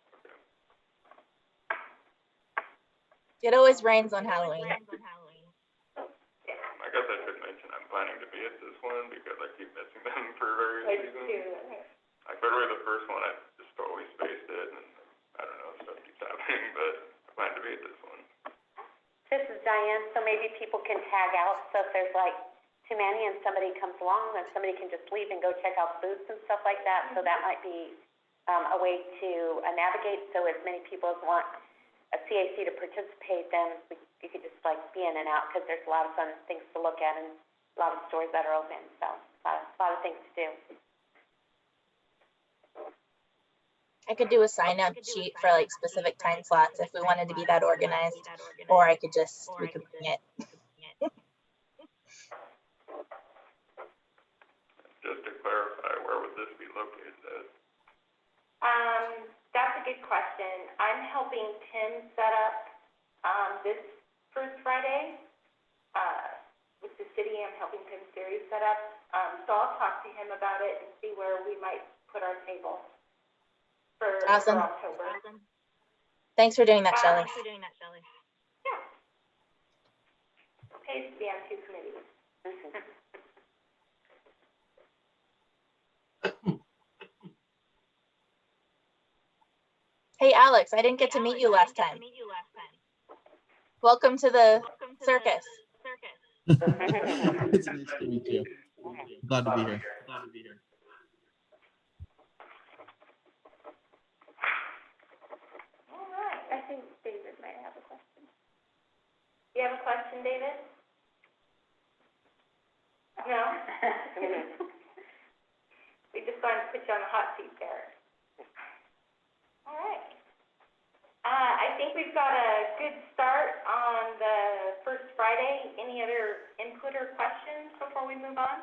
It always rains on Halloween. I guess I should mention I'm planning to be at this one, because I keep missing them for various reasons. Like, literally the first one, I just totally spaced it, and I don't know, stuff keeps happening, but I plan to be at this one. This is Diane, so maybe people can tag out, so if there's like too many and somebody comes along, then somebody can just leave and go check out booths and stuff like that, so that might be a way to navigate, so as many people as want a CAC to participate, then you could just like be in and out, because there's a lot of fun things to look at and a lot of stores that are open, so a lot of things to do. I could do a sign-up sheet for like specific time slots if we wanted to be that organized, or we could bring it. Just to clarify, where would this be located at? That's a good question. I'm helping Tim set up, this First Friday, with the city. I'm helping Tim Series set up. So I'll talk to him about it and see where we might put our table for October. Thanks for doing that, Shelley. Yeah. Pays to be on 2 committees. Hey, Alex, I didn't get to meet you last time. Welcome to the circus. It's nice to meet you. Glad to be here. All right. I think David might have a question. Do you have a question, David? No? We just wanted to put you on the hot seat there. All right. I think we've got a good start on the First Friday. Any other input or questions before we move on?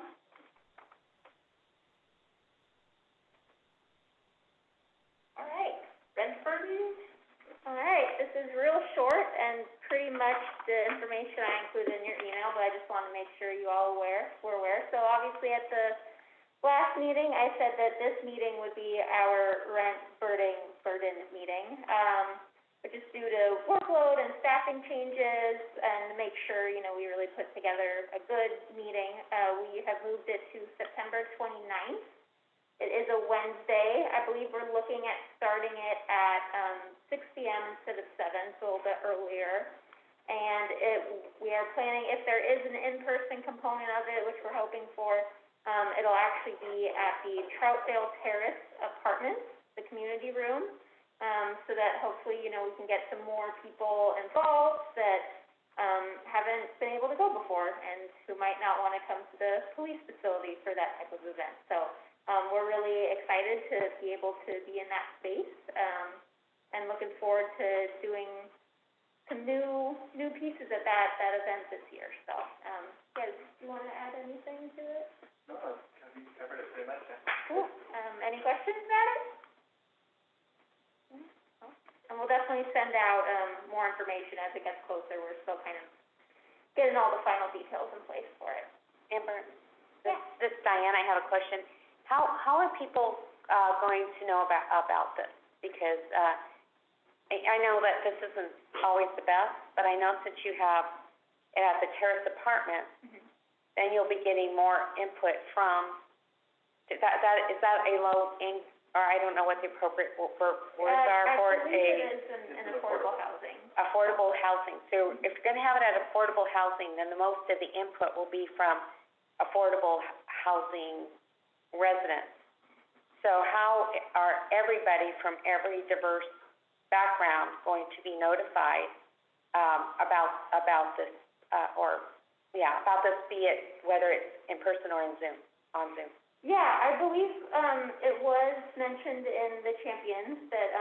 All right. All right, this is real short and pretty much the information I included in your email, but I just want to make sure you all were aware. So obviously at the last meeting, I said that this meeting would be our rent burden meeting. But just due to workload and staffing changes and to make sure, we really put together a good meeting, we have moved it to September 29th. It is a Wednesday. I believe we're looking at starting it at 6 p.m. instead of 7, so a little bit earlier. And we are planning, if there is an in-person component of it, which we're hoping for, it'll actually be at the Troutdale Terrace Apartments, the community room, so that hopefully, we can get some more people involved that haven't been able to go before and who might not want to come to the police facility for that type of event. So we're really excited to be able to be in that space, and looking forward to doing some new pieces at that event this year. So, guys, do you want to add anything to it? No, you covered it pretty much. Cool. Any questions about it? And we'll definitely send out more information as it gets closer. We're still kind of getting all the final details in place for it. Amber, this is Diane. I have a question. How are people going to know about this? Because I know that this isn't always the best, but I know since you have it at the terrace apartment, then you'll be getting more input from. Is that a low in, or I don't know what the appropriate words are for I believe it is in affordable housing. Affordable housing. So if you're going to have it at affordable housing, then the most of the input will be from affordable housing residents. So how are everybody from every diverse background going to be notified about this, about this, be it whether it's in person or on Zoom? Yeah, I believe it was mentioned in the Champions that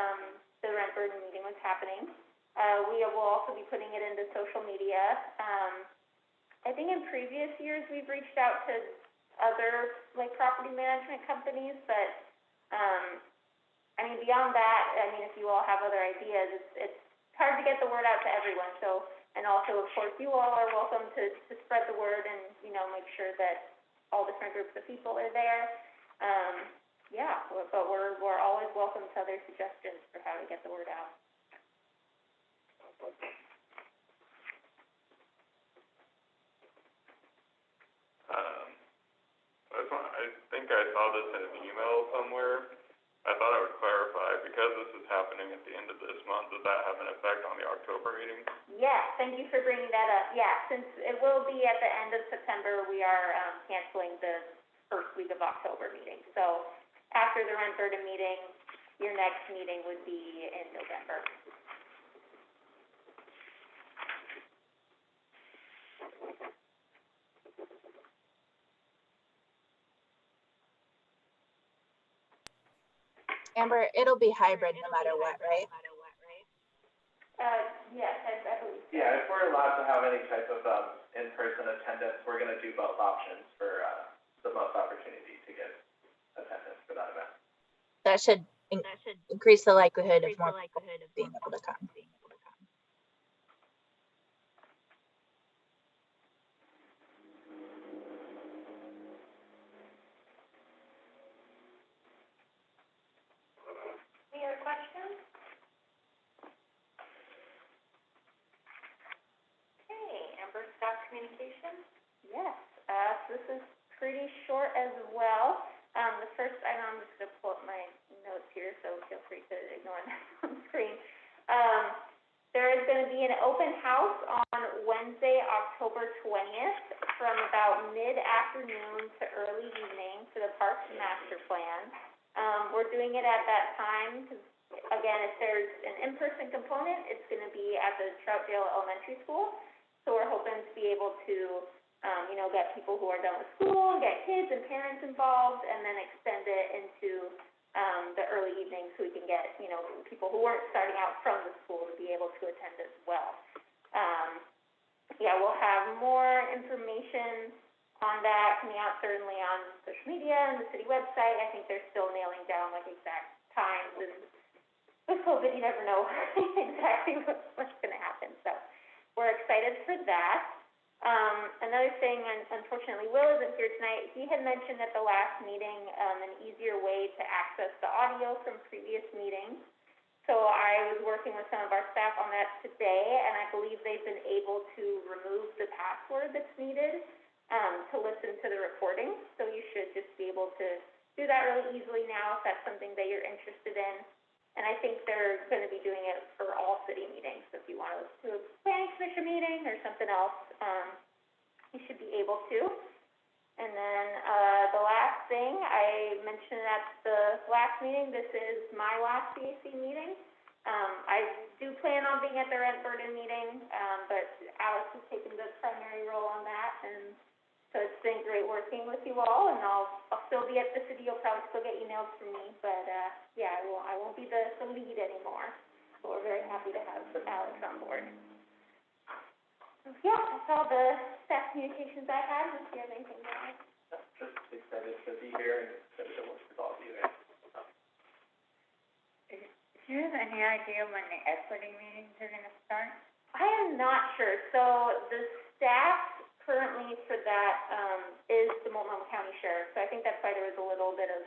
the rent burden meeting was happening. We will also be putting it into social media. I think in previous years we've reached out to other property management companies, but beyond that, if you all have other ideas, it's hard to get the word out to everyone. So, and also, of course, you all are welcome to spread the word and make sure that all different groups of people are there. But we're always welcome to other suggestions for how to get the word out. I think I saw this in an email somewhere. I thought I would clarify, because this is happening at the end of this month, does that have an effect on the October meeting? Yes, thank you for bringing that up. Yeah, since it will be at the end of September, we are canceling the first week of October meeting. So after the rent burden meeting, your next meeting would be in November. Amber, it'll be hybrid no matter what, right? Yes, I believe so. Yeah, if we're allowed to have any type of in-person attendance, we're going to do both options for the most opportunity to get attendance for that event. That should increase the likelihood of more people being able to come. Any other questions? Okay, Amber, staff communication? Yes, so this is pretty short as well. The first item, I'm just going to pull up my notes here, so feel free to ignore that on the screen. There is going to be an open house on Wednesday, October 20th, from about mid-afternoon to early evening for the Parks Master Plan. We're doing it at that time because, again, if there's an in-person component, it's going to be at the Troutdale Elementary School. So we're hoping to be able to, get people who are done with school, get kids and parents involved, and then extend it into the early evening so we can get, people who weren't starting out from the school to be able to attend as well. We'll have more information on that coming out certainly on social media and the city website. I think they're still nailing down exact times and with COVID, you never know exactly what's going to happen. So we're excited for that. Another thing, unfortunately, Will isn't here tonight. He had mentioned at the last meeting an easier way to access the audio from previous meetings. So I was working with some of our staff on that today, and I believe they've been able to remove the password that's needed to listen to the recording. So you should just be able to do that really easily now if that's something that you're interested in. And I think they're going to be doing it for all city meetings. So if you want to listen to a planning commission meeting or something else, you should be able to. And then the last thing I mentioned at the last meeting, this is my last CAC meeting. I do plan on being at the rent burden meeting, but Alex has taken the primary role on that, and so it's been great working with you all. And I'll still be at the city. You'll probably still get emails from me, but yeah, I won't be the lead anymore. So we're very happy to have Alex on board. Yeah, that's all the staff communications I had. If you have anything else. Just excited to be here and excited to work with all of you guys. Do you have any idea when the equity meetings are gonna start? I am not sure. So the staff currently for that is the Multnomah County Sheriff. So I think that's why there was a little bit of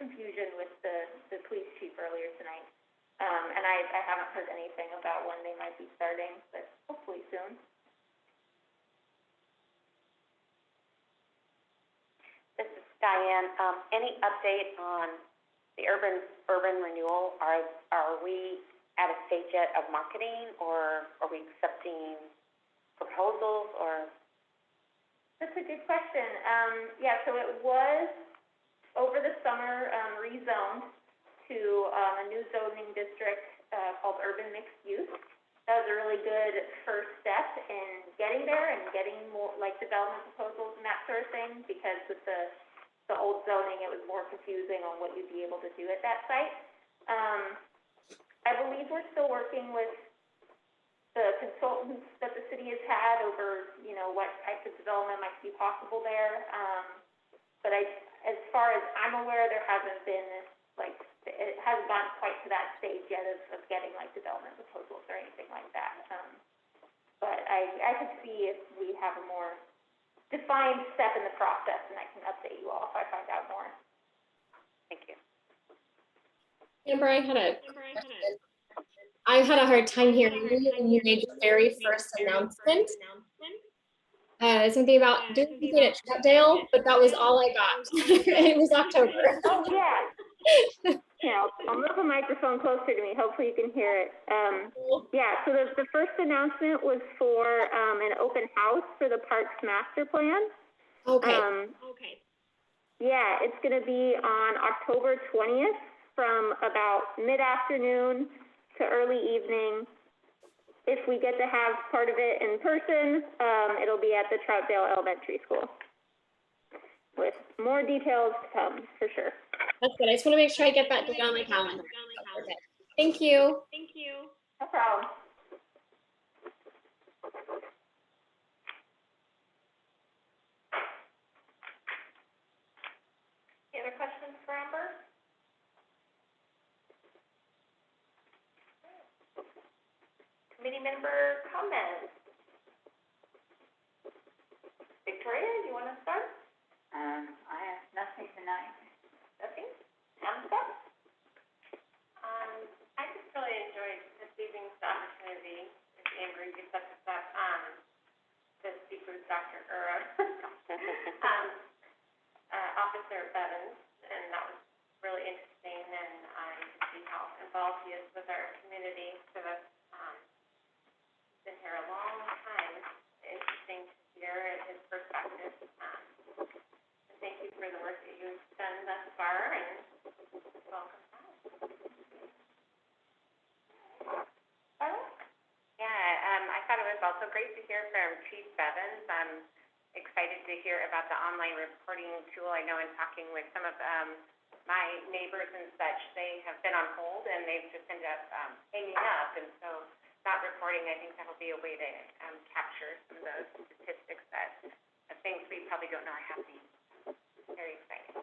confusion with the police chief earlier tonight. And I haven't heard anything about when they might be starting, but hopefully soon. This is Diane. Any update on the urban renewal? Are we at a stage yet of marketing, or are we accepting proposals, or? That's a good question. Yeah, so it was over the summer rezoned to a new zoning district called urban mixed use. That was a really good first step in getting there and getting more like development proposals and that sort of thing, because with the old zoning, it was more confusing on what you'd be able to do at that site. I believe we're still working with the consultants that the city has had over, you know, what types of development might be possible there. But as far as I'm aware, there hasn't been like, it hasn't gotten quite to that stage yet of getting like development proposals or anything like that. But I could see if we have a more defined step in the process, and I can update you all if I find out more. Thank you. Amber, I had a hard time hearing you when you made the very first announcement. Something about doing something at Troutdale, but that was all I got. It was October. Oh, yeah. Here, I'll move the microphone closer to me. Hopefully you can hear it. Yeah, so the first announcement was for an open house for the Parks Master Plan. Okay. Yeah, it's going to be on October 20th from about mid-afternoon to early evening. If we get to have part of it in person, it'll be at the Troutdale Elementary School, with more details to come, for sure. That's good. I just want to make sure I get that date on my calendar. Okay. Thank you. No problem. Any other questions for Amber? Committee member comments. Victoria, do you want to start? I have nothing tonight. Nothing? Amber? I just really enjoyed this evening's opportunity, as Amber, you set this up, to speak with Dr. Officer Bevins, and that was really interesting, and I could see how involved he is with our community, so that's, been here a long time. It's interesting to hear his perspective. And thank you for the work that you've done thus far, and welcome back. Yeah, I thought it was also great to hear from Chief Bevins. I'm excited to hear about the online reporting tool. I know in talking with some of my neighbors and such, they have been on hold and they've just ended up hanging up, and so not reporting, I think that'll be a way to capture some of those statistics that of things we probably don't know are happening. Very exciting.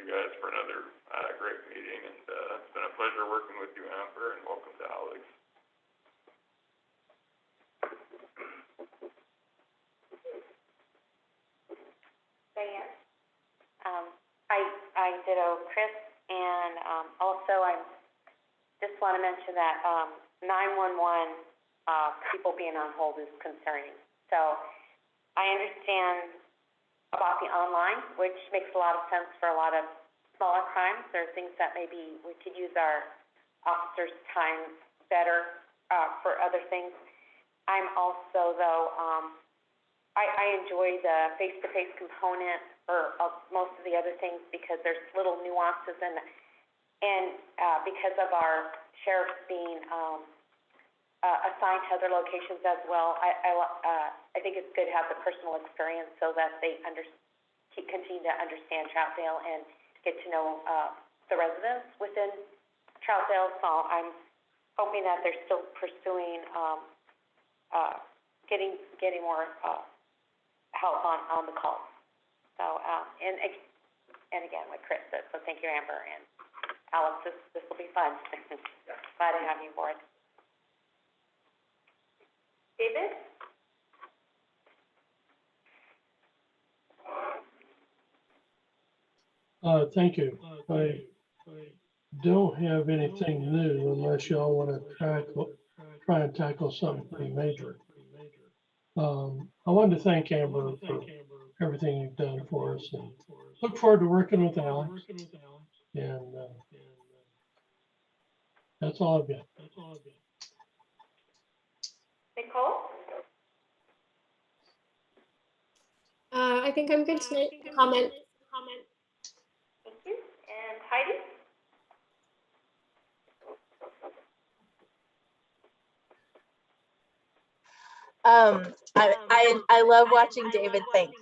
you guys for another, great meeting, and, it's been a pleasure working with you, Amber, and welcome to Alex. Diane? I ditto Chris, and, also I just want to mention that, 911, people being on hold is concerning. So I understand about the online, which makes a lot of sense for a lot of smaller crimes. There are things that maybe we could use our officers' time better, for other things. I'm also, though, I enjoy the face-to-face component of most of the other things because there's little nuances and because of our sheriffs being assigned to other locations as well, I think it's good to have the personal experience so that they continue to understand Troutdale and get to know the residents within Troutdale. So I'm hoping that they're still pursuing getting more help on the calls. So and again, like Chris said, so thank you, Amber, and Alex, this will be fun. Glad to have you aboard. David? Thank you. I don't have anything new unless y'all want to try and tackle something pretty major. I wanted to thank Amber for everything you've done for us, and look forward to working with Alex. And that's all I've got. Nicole? I think I'm good tonight to comment. Thank you. And Heidi? I love watching David think.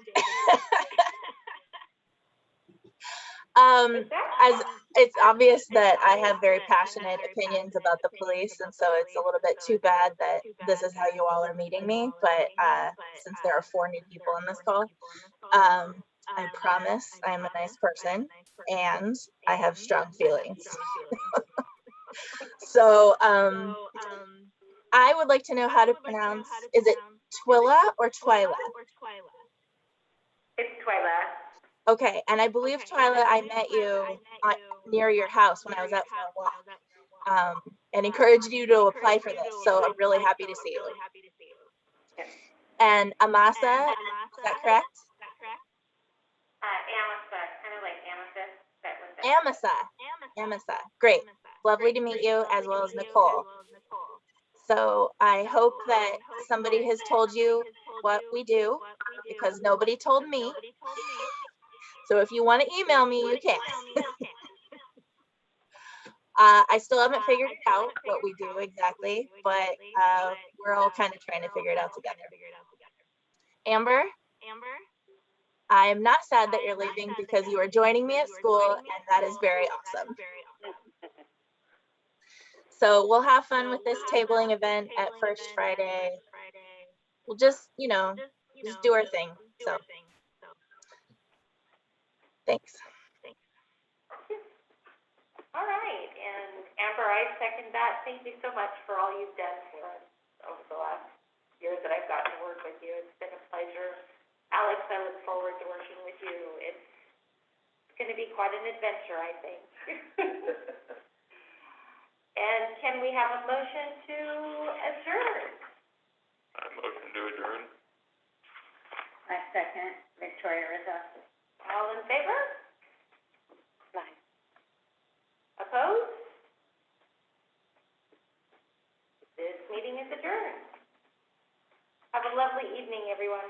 As it's obvious that I have very passionate opinions about the police, and so it's a little bit too bad that this is how you all are meeting me. But since there are 4 new people in this call, I promise I am a nice person and I have strong feelings. So I would like to know how to pronounce, is it Twila or Twyla? It's Twyla. Okay, and I believe, Twyla, I met you near your house when I was out for a walk, and encouraged you to apply for this, so I'm really happy to see you. And Amasa, is that correct? Amasa, kind of like amethyst. Amasa, great. Lovely to meet you, as well as Nicole. So I hope that somebody has told you what we do, because nobody told me. So if you want to email me, you can. I still haven't figured out what we do exactly, but we're all kind of trying to figure it out together. Amber, I am not sad that you're leaving because you are joining me at school, and that is very awesome. So we'll have fun with this tabling event at First Friday. We'll just, just do our thing. So thanks. All right, and Amber, I second that. Thank you so much for all you've done for us over the last years that I've gotten to work with you. It's been a pleasure. Alex, I look forward to working with you. It's going to be quite an adventure, I think. And can we have a motion to adjourn? I motion to adjourn. I second Victoria Rizzo. All in favor? Nice. Opposed? This meeting is adjourned. Have a lovely evening, everyone.